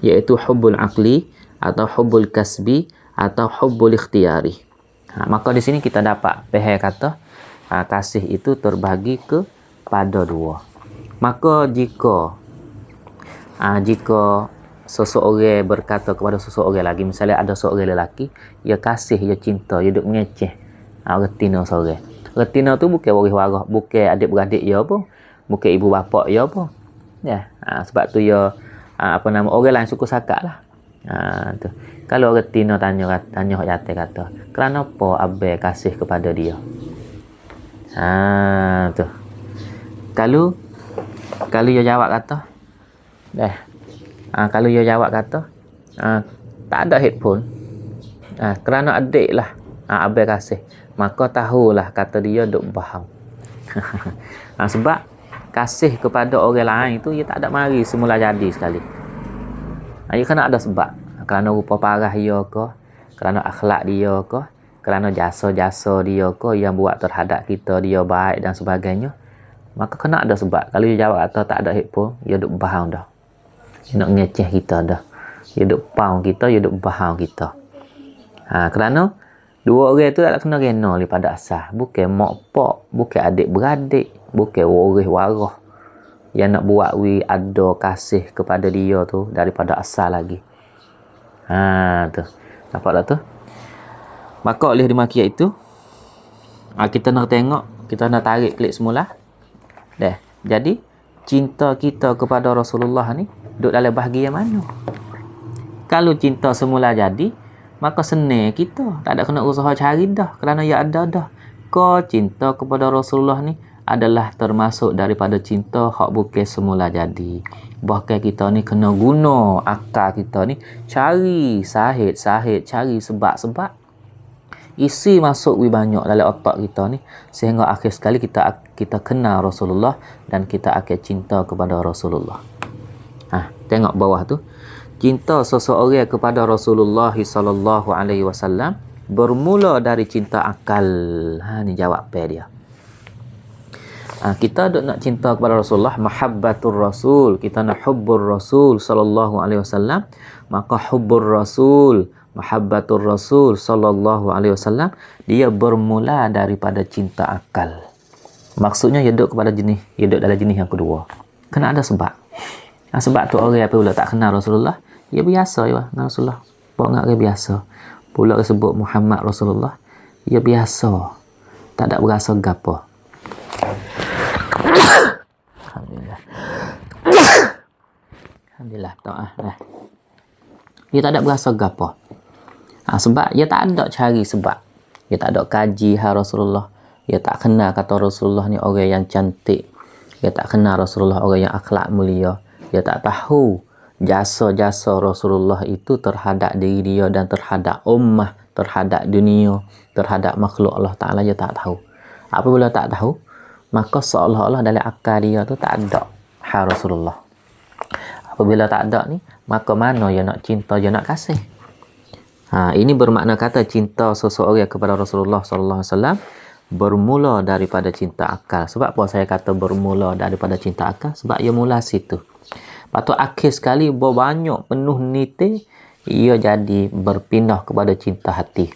iaitu hubbul aqli atau hubbul kasbi atau hubbul ikhtiyari. Maka di sini kita dapat faham kata kasih itu terbagi kepada dua. Maka jika seseorang berkata kepada seseorang lagi, misalnya ada seorang lelaki, ia kasih, ia cinta, ia duk mengeceh retina seorang. Retina tu bukan waris-waris, bukan adik-beradik ia apa, bukan ibu bapa ia apa. Sebab tu ia orang lain suka sakak lah. Tu. Kalau retina tanya hak jatuh kata, kenapa abai kasih kepada dia? Tu. Kalau dia jawab kata, kalau dia jawab kata, tak ada headphone. Kerana adik lah abai kasih. Maka tahulah kata dia duk faham. Sebab kasih kepada orang lain itu ia tak ada mari semula jadi sekali. Ia kena ada sebab. Kerana rupa parah dia ke, kerana akhlak dia ke, kerana jasa-jasa dia ke yang buat terhadap kita dia baik dan sebagainya. Maka kena ada sebab. Kalau dia jawab kata tak ada headphone, dia duk faham dah. Dia nak ngeceh kita dah. Dia duk pau kita, dia duk faham kita. Kerana dua orang tu tak kena rena daripada asal. Bukan mak pak, bukan adik beradik, bukan waris-waris yang nak buat ada kasih kepada dia tu daripada asal lagi. Tu. Nampak tak tu? Maka oleh demikian itu kita nak tengok, kita nak tarik klik semula. Jadi cinta kita kepada Rasulullah ni duduk dalam bahagian mana? Kalau cinta semula jadi, maka senang kita, tak ada kena usaha cari dah, kerana ia ada dah. Kau cinta kepada Rasulullah ni adalah termasuk daripada cinta hak bukan semula jadi. Bahkan kita ni kena guna akal kita ni, cari sahih, cari sebab-sebab, isi masuk banyak dalam otak kita ni, sehingga akhir sekali kita kenal Rasulullah dan kita akan cinta kepada Rasulullah. Tengok bawah tu. Cinta seseorang kepada Rasulullah sallallahu alaihi wasallam bermula dari cinta akal. Ni jawapan dia. Kita nak cinta kepada Rasulullah, mahabbatur Rasul, kita nak hubbur Rasul sallallahu alaihi wasallam, maka hubbur Rasul, mahabbatur Rasul sallallahu alaihi wasallam, dia bermula daripada cinta akal. Maksudnya ia duduk kepada jenis, ia duduk dalam jenis yang kedua. Kena ada sebab. Sebab tu orang apabila tak kenal Rasulullah, ia biasa ya dengan Rasulullah. Pokok dia biasa. Pula disebut Muhammad Rasulullah, ia biasa. Tak ada berasa gapo. Alhamdulillah. Dia tak ada berasa gapo. Sebab dia tak ada cari sebab. Dia tak ada kaji Rasulullah. Dia tak kenal kata Rasulullah ni orang yang cantik. Dia tak kenal Rasulullah orang yang akhlak mulia. Dia tak tahu jasa-jasa Rasulullah itu terhadap diri dia dan terhadap ummah, terhadap dunia, terhadap makhluk Allah Ta'ala. Dia tak tahu. Apabila tak tahu, maka seolah-olah dalam akal dia tu tak ada Rasulullah. Apabila tak ada ni, maka mana dia nak cinta, dia nak kasih. Ini bermakna kata cinta seseorang kepada Rasulullah sallallahu alaihi wasallam bermula daripada cinta akal. Sebab apa saya kata bermula daripada cinta akal? Sebab ia mula situ. Patut akhir sekali banyak penuh niti, ia jadi berpindah kepada cinta hati.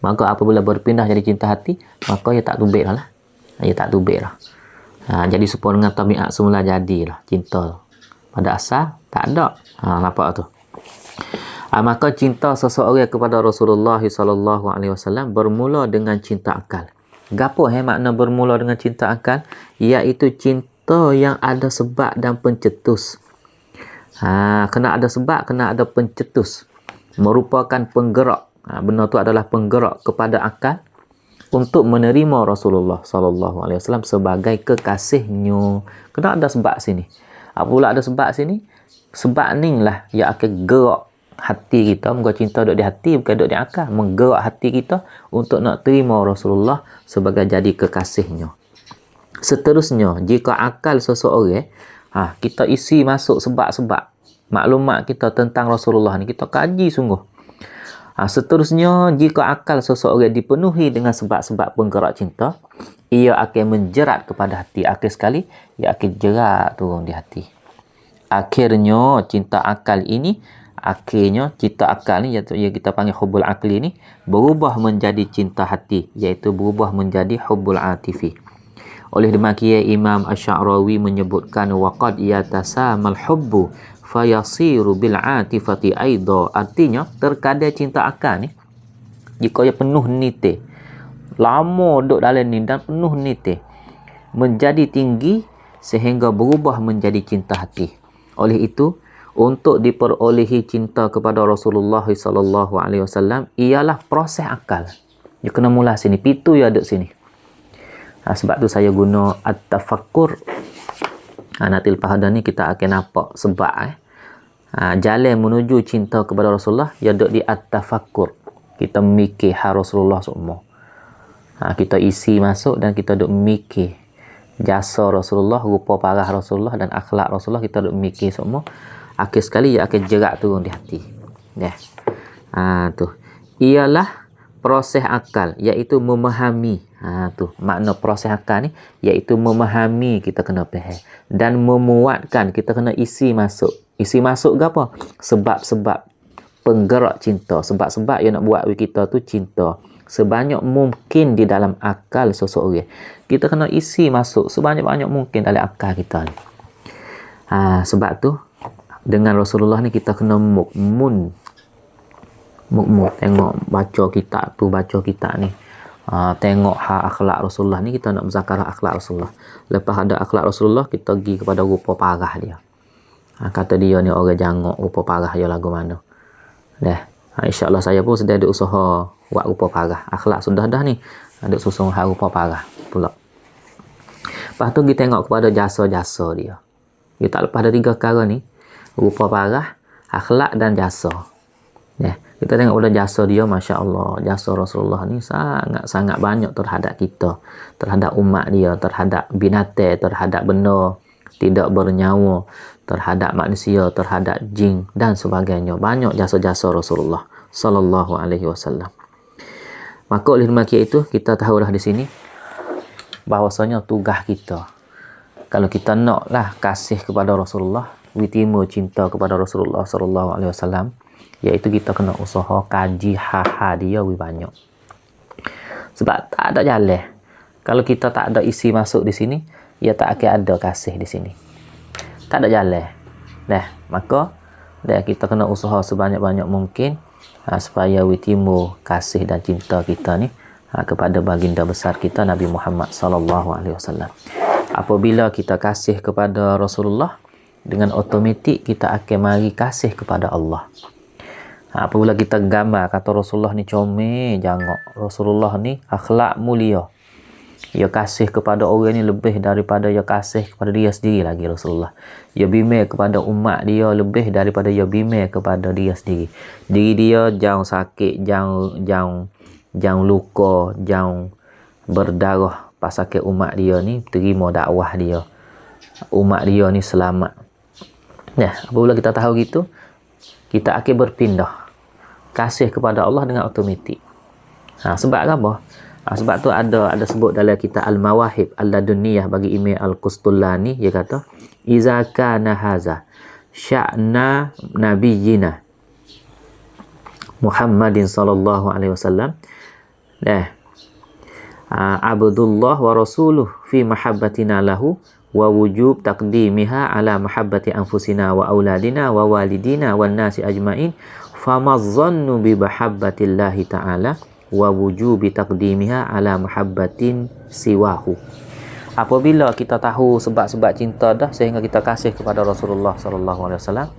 Maka apabila berpindah jadi cinta hati, maka ia tak tubik lah. Ia tak tubik lah. Jadi supaya dengan tabiat semula jadilah cinta. Pada asal tak ada. Nampak tu. Maka cinta seseorang kepada Rasulullah sallallahu alaihi wasallam bermula dengan cinta akal. Gapo makna bermula dengan cinta akal? Iaitu cinta yang ada sebab dan pencetus. Kena ada sebab, kena ada pencetus. Merupakan penggerak. Benda tu adalah penggerak kepada akal untuk menerima Rasulullah sallallahu alaihi wasallam sebagai kekasihnya. Kena ada sebab sini. Apabila ada sebab sini, sebab ni lah yang akan gerak hati kita. Moga cinta duduk di hati, bukan duduk di akal. Menggerak hati kita untuk nak terima Rasulullah sebagai jadi kekasihnya. Seterusnya, jika akal seseorang, kita isi masuk sebab-sebab maklumat kita tentang Rasulullah ni, kita kaji sungguh. Seterusnya, jika akal seseorang dipenuhi dengan sebab-sebab penggerak cinta, ia akan menjerat kepada hati. Akhir sekali, ia akan jerat turun di hati. Akhirnya, cinta akal ni, yang kita panggil hubbul akli ni, berubah menjadi cinta hati, iaitu berubah menjadi hubbul atifi. Oleh demikian, Imam Asy'arawi menyebutkan waqad yatasamal hubbu fayasiru bil atifati aidha. Artinya, terkadang cinta akal ni, jika ia penuh nite, lama duduk dalam ni dan penuh nite, menjadi tinggi sehingga berubah menjadi cinta hati. Oleh itu, untuk diperolehi cinta kepada Rasulullah sallallahu alaihi wasallam ialah proses akal. Dia kena mula sini, pitu ya duduk sini. Sebab tu saya guna at-tafakkur. Nanti lepas dah ni kita akan nampak sebab jalan menuju cinta kepada Rasulullah ya duduk di at-tafakkur. Kita mikir hal Rasulullah semua. Kita isi masuk dan kita duduk mikir jasa Rasulullah, rupa parah Rasulullah dan akhlak Rasulullah, kita duduk mikir semua. Akhir sekali ia akan jerat turun di hati. Tu. Ialah proses akal, iaitu memahami. Tu makna proses akal ni, iaitu memahami, kita kena faham, dan memuatkan, kita kena isi masuk. Isi masuk ke apa? Sebab-sebab penggerak cinta. Sebab-sebab yang nak buat kita tu cinta sebanyak mungkin di dalam akal seseorang. Kita kena isi masuk sebanyak-banyak mungkin dalam akal kita ni. Sebab tu dengan Rasulullah ni kita kena mukmun, tengok baca kitab ni. Tengok akhlak Rasulullah ni, kita nak berzakarah akhlak Rasulullah. Lepas ada akhlak Rasulullah, kita pergi kepada rupa parah dia. Kata dia ni orang jangok, rupa parah dia lagu mana. InsyaAllah saya pun sedang ada usaha buat rupa parah. Akhlak sudah dah ni, ada susung hal rupa parah pula. Lepas tu kita tengok kepada jasa-jasa dia. Dia tak lepas ada 3 perkara ni, rupa parah, akhlak dan jasa. Kita tengok pada jasa dia, Masya Allah, jasa Rasulullah ni sangat-sangat banyak terhadap kita, terhadap umat dia, terhadap binatang, terhadap benda tidak bernyawa, terhadap manusia, terhadap jin dan sebagainya. Banyak jasa-jasa Rasulullah sallallahu alaihi wasallam. Maka oleh demikian itu, kita tahu dah di sini bahawasanya tugas kita, kalau kita naklah kasih kepada Rasulullah, witima cinta kepada Rasulullah sallallahu alaihi wasallam, iaitu kita kena usaha kaji ha dia banyak. Sebab tak ada jalan. Kalau kita tak ada isi masuk di sini, ia tak akan ada kasih di sini. Tak ada jalan. Maka kita kena usaha sebanyak-banyak mungkin supaya witima kasih dan cinta kita ni kepada baginda besar kita Nabi Muhammad sallallahu alaihi wasallam. Apabila kita kasih kepada Rasulullah, dengan automatik kita akan mari kasih kepada Allah. Apabila kita gambar kata Rasulullah ni comel, jangok, Rasulullah ni akhlak mulia, ia kasih kepada orang ni lebih daripada ia kasih kepada dia sendiri lagi. Rasulullah ia bimbing kepada umat dia lebih daripada ia bimbing kepada dia sendiri. Diri dia jangan sakit, jangan luka, jangan berdarah pasal ke umat dia ni terima dakwah dia, umat dia ni selamat. Apabila kita tahu gitu, kita akan berpindah kasih kepada Allah dengan automatik. Sebab apa? Sebab tu ada sebut dalam kitab Al-Mawahib Al-Ladunniyah bagi Imam Al-Qustullani, dia kata iza kana haza sya'na nabiyyina Muhammadin sallallahu alaihi wasallam abdullah wa rasuluh fi mahabbatina lahu wa wujub taqdimiha ala mahabbati anfusina wa auladina wa walidina wan nasi ajmain, famazzannu bi mahabbatillahi ta'ala wa wujubi taqdimiha ala mahabbatin siwahu. Apabila kita tahu sebab-sebab cinta dah sehingga kita kasih kepada Rasulullah sallallahu alaihi wasallam,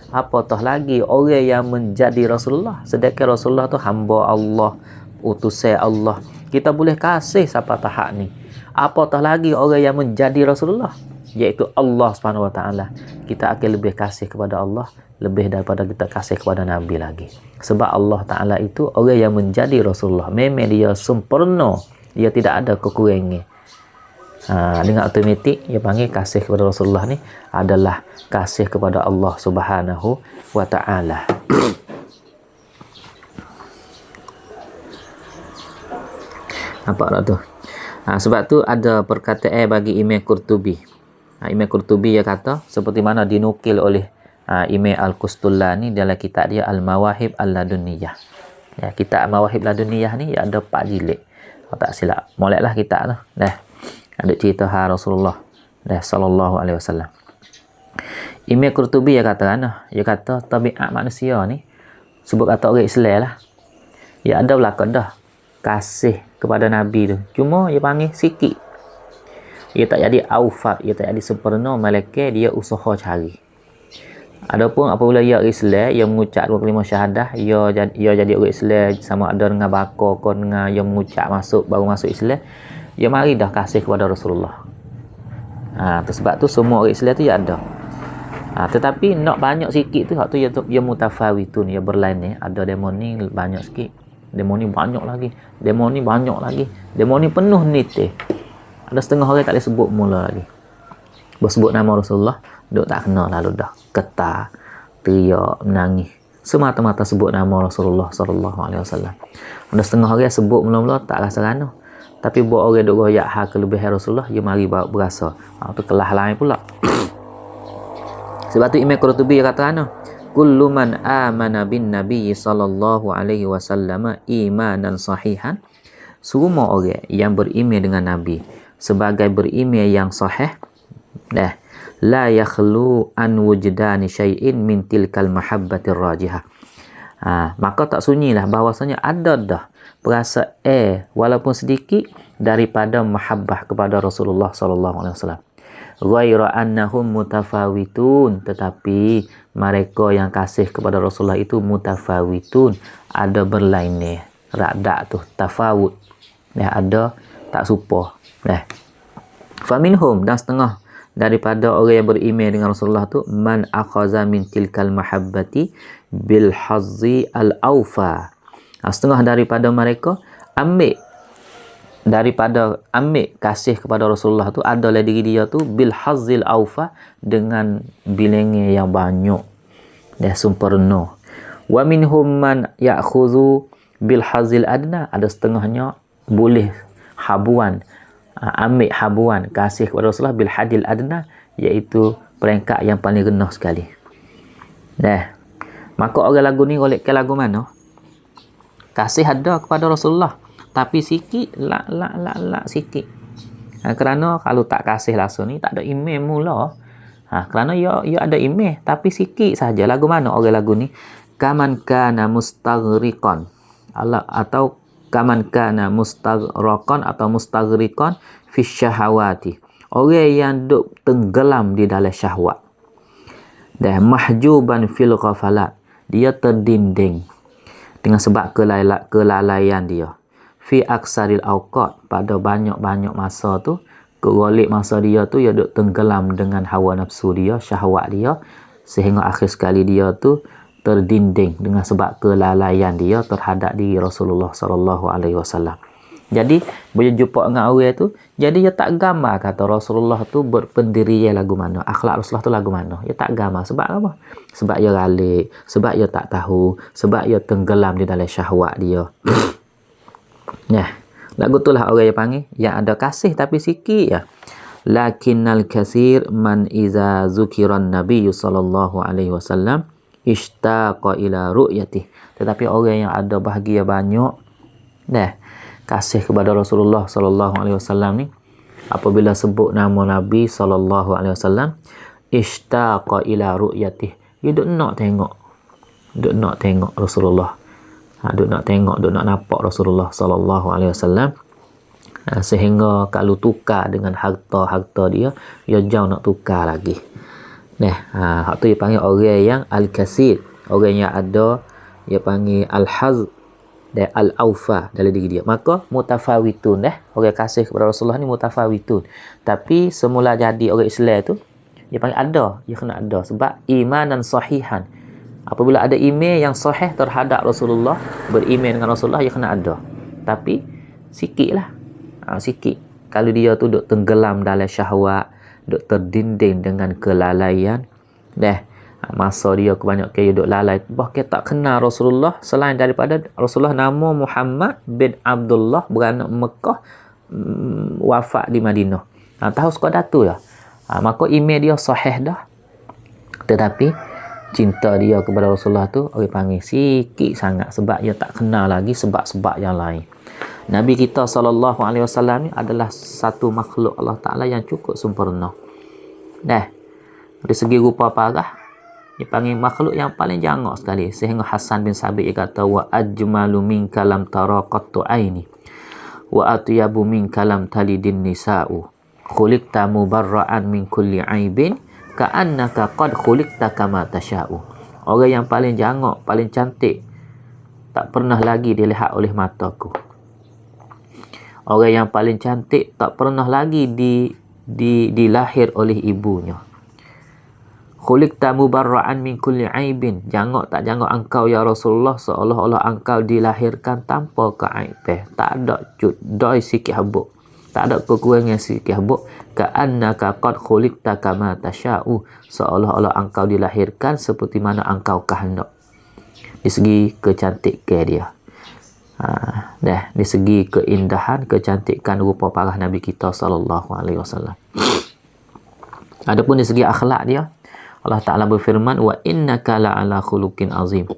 apatah lagi orang yang menjadi Rasulullah, sedangkan Rasulullah tu hamba Allah, utusan Allah. Kita boleh kasih siapa tahap ni. Apatah lagi orang yang menjadi Rasulullah, iaitu Allah Subhanahu wa taala. Kita akan lebih kasih kepada Allah lebih daripada kita kasih kepada Nabi lagi. Sebab Allah taala itu orang yang menjadi Rasulullah, memang dia sempurna, dia tidak ada kekurangan. Dengan automatik dia panggil kasih kepada Rasulullah ni adalah kasih kepada Allah Subhanahu wa taala. Nampak tak tu? Sebab tu ada perkataan bagi Imam Qurtubi. Imam Qurtubi dia kata seperti mana dinukil oleh Imam Al-Qustulani dalam kitab dia Al-Mawahib Al-Laduniyah. Ya, kitab Al-Mawahib Laduniyah ni ada 4 jilid. Kalau tak silap. Moleklah kitab tu. Ada cerita Rasulullah sallallahu alaihi wasallam. Imam Qurtubi dia kata tabiat manusia ni sebut kata orang Islam lah. Ya ada belakang dah kasih kepada Nabi tu. Cuma dia panggil sikit. Dia tak jadi aufak, dia tak jadi sempurna, malaikat dia usaha cari. Adapun apabila ia Islam, ia mengucap 2 kalimah syahadah, ia jadi orang Islam sama ada dengan bakar ke dengan ia mengucap baru masuk Islam, dia mari dah kasih kepada Rasulullah. Sebab tu semua orang Islam tu dia ada. Tetapi nak banyak sikit tu, hak tu dia mutafawitun, dia berlain ni. Ada demo ni banyak sikit, demo ni banyak lagi, demo ni banyak lagi, demo ni penuh nitih. Ada setengah orang tak boleh sebut mula lagi. Bersebut nama Rasulullah, duk tak kena lalu dah. Ketar, teriak, menangis. Semata-mata sebut nama Rasulullah sallallahu alaihi wasallam. Ada setengah orang sebut mula-mula tak rasa rana. Tapi buat orang duk royak hal kelebihan Rasulullah, dia mari berasa. Tu kelah lain pula. Sebab tu Imam Qurtubi kata kullu man amana bin nabiy sallallahu alaihi wasallam imanan sahihan. Semua orang yang beriman dengan Nabi sebagai beriman yang sahih, la yakhlu an wujdani syai'in min tilkal mahabbatir rajihah. Maka tak sunyilah bahawasanya ada dah perasaan walaupun sedikit daripada mahabbah kepada Rasulullah sallallahu alaihi wasallam. Ghaira annahum mutafawitun, tetapi mereka yang kasih kepada Rasulullah itu mutafawitun, ada berlainan. Radak tu tafawut. Ada tak serupa. Faminhum, dan setengah daripada orang yang beriman dengan Rasulullah tu man akhaza min tilkal mahabbati bil hazzi al aufa. Setengah daripada mereka ambil kasih kepada Rasulullah tu adalah diri dia tu bil hazzil aufa, dengan bilangan yang banyak dan sempurna. Wa minhum man ya'khudhu bil hazzil adna, ada setengahnya boleh ambil habuan kasih kepada Rasulullah bil hadil adna, iaitu peringkat yang paling rendah sekali. Maka orang lagu ni golekkan lagu mana? Kasih ada kepada Rasulullah, tapi sikit sikit. Kerana kalau tak kasih langsung ni tak ada iman mula. Kerana ia ada iman tapi sikit saja. Lagu mana orang lagu ni? Kaman kana mustaghriqan atau kaman kana mustaghriqan atau mustaghriqan fi syahawati. Orang yang duk tenggelam di dalam syahwat. Dan mahjuban fil ghafalat, dia terdinding dengan sebab kelalaian dia. Fi aksaril awqat, pada banyak-banyak masa tu, kegolik masa dia tu dia duk tenggelam dengan hawa nafsu dia, syahwat dia, sehingga akhir sekali dia tu terdinding dengan sebab kelalaian dia terhadap diri Rasulullah sallallahu alaihi wasallam. Jadi bila jumpa dengan orang tu, jadi dia tak gambar kata Rasulullah tu berpendirian lagu mana, akhlak Rasulullah tu lagu mana. Dia tak gambar. Sebab apa? Sebab dia ralik, sebab dia tak tahu, sebab dia tenggelam di dalam syahwat dia. Lagu tu lah orang yang panggil yang ada kasih tapi sikit ya. Lakinnal katsir man iza zukiran Nabi sallallahu alaihi wasallam ishtaqa ila ru'yatih. Tetapi orang yang ada bahagia banyak kasih kepada Rasulullah sallallahu alaihi wasallam ni, apabila sebut nama Nabi sallallahu alaihi wasallam, ishtaqa ila ru'yatih, dia duk nak tengok Rasulullah Duk nak tengok, duk nak nampak Rasulullah sallallahu alaihi wasallam. Sehingga kalau tukar dengan harta dia jauh nak tukar lagi. Hak tu dia panggil orang yang al-kasir, orang yang ada, dia panggil al-haz dan al-aufa dalam diri dia. Maka mutafawitun, orang kasih kepada Rasulullah ni mutafawitun. Tapi semula jadi orang Islam tu, dia panggil ada, dia kena ada sebab imanan sahihan. Apabila ada iman yang sahih terhadap Rasulullah, beriman dengan Rasulullah, dia kena ada. Tapi sikitlah. Sikit. Kalau dia tu duk tenggelam dalam syahwat, duk terdinding dengan kelalaian, masa dia kebanyakan dia duk lalai, bahkan tak kenal Rasulullah selain daripada Rasulullah nama Muhammad bin Abdullah, beranak Mekah, wafat di Madinah. Tahu sekadar tu lah. Maka iman dia sahih dah. Tetapi cinta dia kepada Rasulullah tu orang panggil sikit sangat sebab dia tak kenal lagi sebab-sebab yang lain. Nabi kita sallallahu alaihi wasallam ni adalah satu makhluk Allah Taala yang cukup sempurna. Dari segi rupa parah, dia panggil makhluk yang paling jangak sekali. Sehingga Hasan bin Sabit dia kata, wa ajmalu minka lam tara qattu aini wa atyabu minka lam talidin nisa'u khuliqta mubarra'an min kulli aibin ka'annaka qad khuliqta kama tasha'u. Orang yang paling jangak, paling cantik, tak pernah lagi dilihat oleh mataku. Orang yang paling cantik tak pernah lagi dilahir oleh ibunya. Khuliqta mubarra'an min kulli aibin. Jangak tak jangak engkau ya Rasulullah, seolah-olah engkau dilahirkan tanpa keaibah. Tak ada doi sikit habuk. Tak ada kekurangan sikit habuk. Ka'annaka qad khuliqta kama tasha'u. Seolah-olah engkau dilahirkan seperti mana engkau kehendak. Di segi kecantikan dia. Di segi keindahan, kecantikan rupa parah Nabi kita sallallahu alaihi wasallam. Adapun di segi akhlak dia, Allah Taala berfirman, wa innaka la'ala khuluqin azim.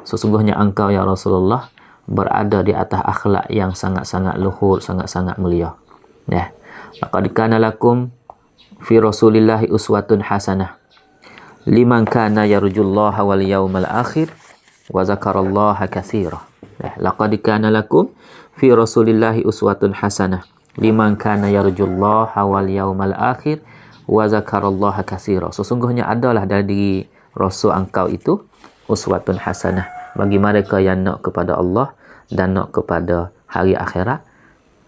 Sesungguhnya engkau ya Rasulullah berada di atas akhlak yang sangat-sangat luhur, sangat-sangat mulia. Laqad kana lakum fi Rasulillahi uswatun hasanah liman kana yarjullaha wal yawmal akhir wa zakarallaha katsira. Laqad kana lakum fi Rasulillahi uswatun hasanah liman kana yarjullaha wal yawmal akhir wa zakarallaha katsira. Sesungguhnya adalah dari diri Rasul engkau itu uswatun hasanah bagi mereka yang nak kepada Allah dan nak kepada hari akhirat.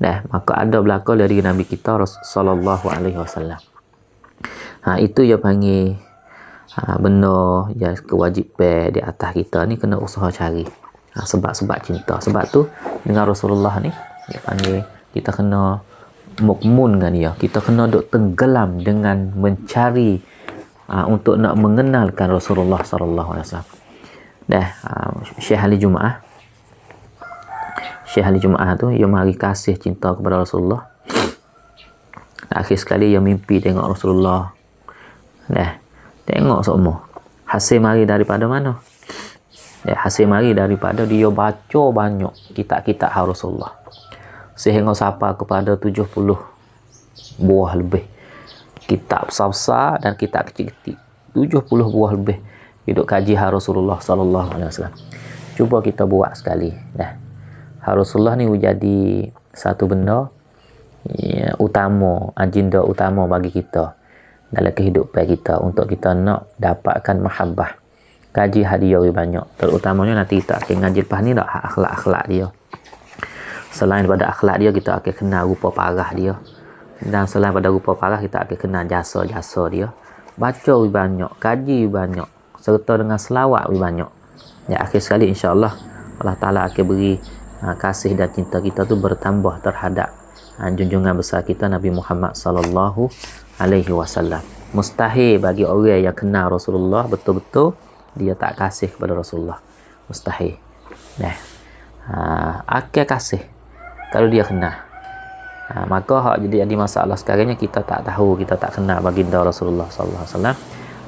Maka ada belaka dari Nabi kita sallallahu alaihi wasallam. Itu dia panggil benda yang kewajipan di atas kita ni kena usaha cari. Sebab-sebab cinta. Sebab tu dengan Rasulullah ni dia panggil kita kena mukmun dengan dia. Kita kena duk tenggelam dengan mencari untuk nak mengenalkan Rasulullah sallallahu alaihi wasallam. Syekh Ali Jumaah tu dia mari kasih cinta kepada Rasulullah. Akhir sekali dia mimpi tengok Rasulullah. Tengok semua. Hasil mari daripada mana? Hasil mari daripada dia baca banyak kitab-kitab Rasulullah. Sehingga sampai kepada 70 buah lebih. Kitab besar dan kitab kecil-kecil. 70 buah lebih. Hidup kaji Rasulullah sallallahu alaihi wasallam. Cuba kita buat sekali. Rasulullah ni jadi satu benda utama, agenda utama bagi kita dalam kehidupan kita untuk kita nak dapatkan mahabbah. Kaji dia banyak, terutamanya nanti kita akan ngaji lepas ni dah akhlak-akhlak dia. Selain daripada akhlak dia, kita akan kenal rupa parah dia, dan selain daripada rupa parah kita akan kenal jasa-jasa dia. Baca banyak, kaji banyak, serta dengan selawat banyak. Akhir sekali insya-Allah Allah Taala akan beri kasih dan cinta kita tu bertambah terhadap junjungan besar kita Nabi Muhammad sallallahu alaihi wasallam. Mustahil bagi orang yang kenal Rasulullah betul-betul dia tak kasih kepada Rasulullah. Mustahil. Akan kasih kalau dia kenal. Maka hak jadi masalah sekarangnya kita tak tahu, kita tak kenal baginda Rasulullah sallallahu alaihi wasallam.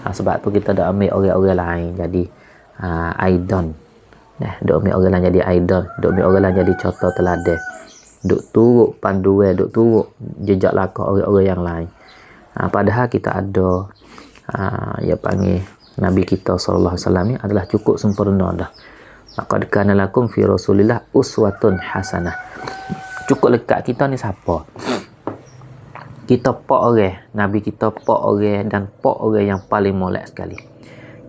Sebab tu kita dah ambil orang-orang lain jadi idol. Duk ambil orang lain jadi idol, duk ambil orang lain jadi contoh teladan. Duk turut panduan, duk turut jejak langkah orang-orang yang lain. Padahal kita ada panggil Nabi kita sallallahu alaihi wasallam ni adalah cukup sempurna dah. Laqad kana lakum fi Rasulillah uswatun hasanah. Cukup lekat kita ni siapa? Kita pak orang, Nabi kita pak orang dan pak orang yang paling molek sekali.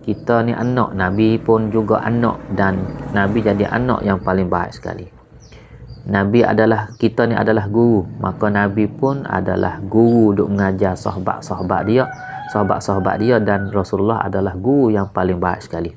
Kita ni anak, Nabi pun juga anak dan Nabi jadi anak yang paling baik sekali. Nabi adalah, kita ni adalah guru, maka Nabi pun adalah guru duk mengajar sahabat-sahabat dia dan Rasulullah adalah guru yang paling baik sekali.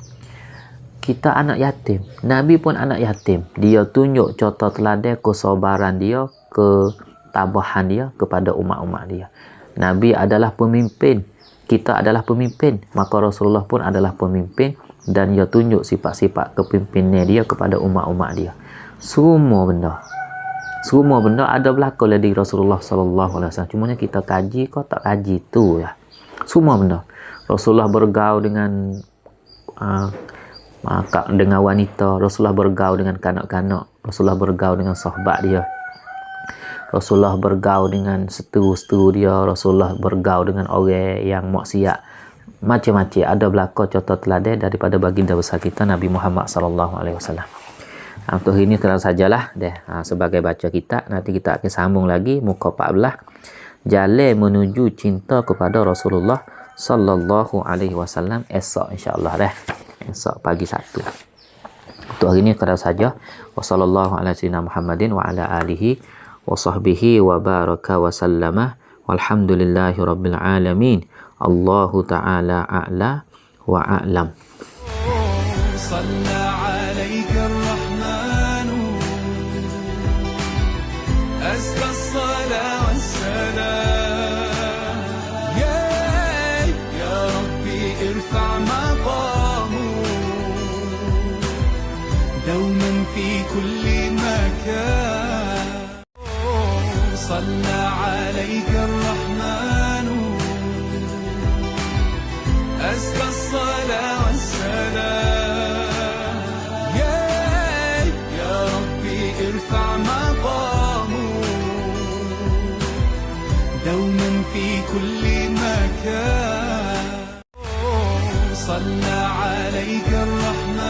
Kita anak yatim, Nabi pun anak yatim. Dia tunjuk contoh teladan kesabaran dia, ketabahan dia kepada umat-umat dia. Nabi adalah pemimpin, kita adalah pemimpin, maka Rasulullah pun adalah pemimpin dan dia tunjuk sifat-sifat kepimpinan dia kepada umat-umat dia. Semua benda ada berlaku di Rasulullah sallallahu alaihi wasallam. Cumanya kita kaji kau tak kaji tu ya. Semua benda. Rasulullah bergaul dengan wanita, Rasulullah bergaul dengan kanak-kanak, Rasulullah bergaul dengan sahabat dia, Rasulullah bergaul dengan seteru-seteru dia, Rasulullah bergaul dengan orang yang maksiat. Macam-macam ada berlaku contoh teladan daripada baginda besar kita Nabi Muhammad sallallahu alaihi wasallam. Untuk ini terlalu sajalah deh. Sebagai baca kita, nanti kita akan sambung lagi muka 14. Jalan menuju cinta kepada Rasulullah sallallahu alaihi wasallam esok insya-Allah deh. Esok pagi 1. Untuk hari ini terlalu saja. Wassallallahu ala sayyidina Muhammadin wa ala alihi wa sahbihi wa baraka wa sallama. Walhamdulillahi rabbil alamin. Allahu ta'ala a'la wa a'lam. أزكى الصلاة والسلام يا ربي ارفع مقامه دوما في كل مكان صلى عليك الرحمن أزكى الصلاة والسلام يا ربي ارفع مقامه دوما في كل مكان صلى عليك الرحمن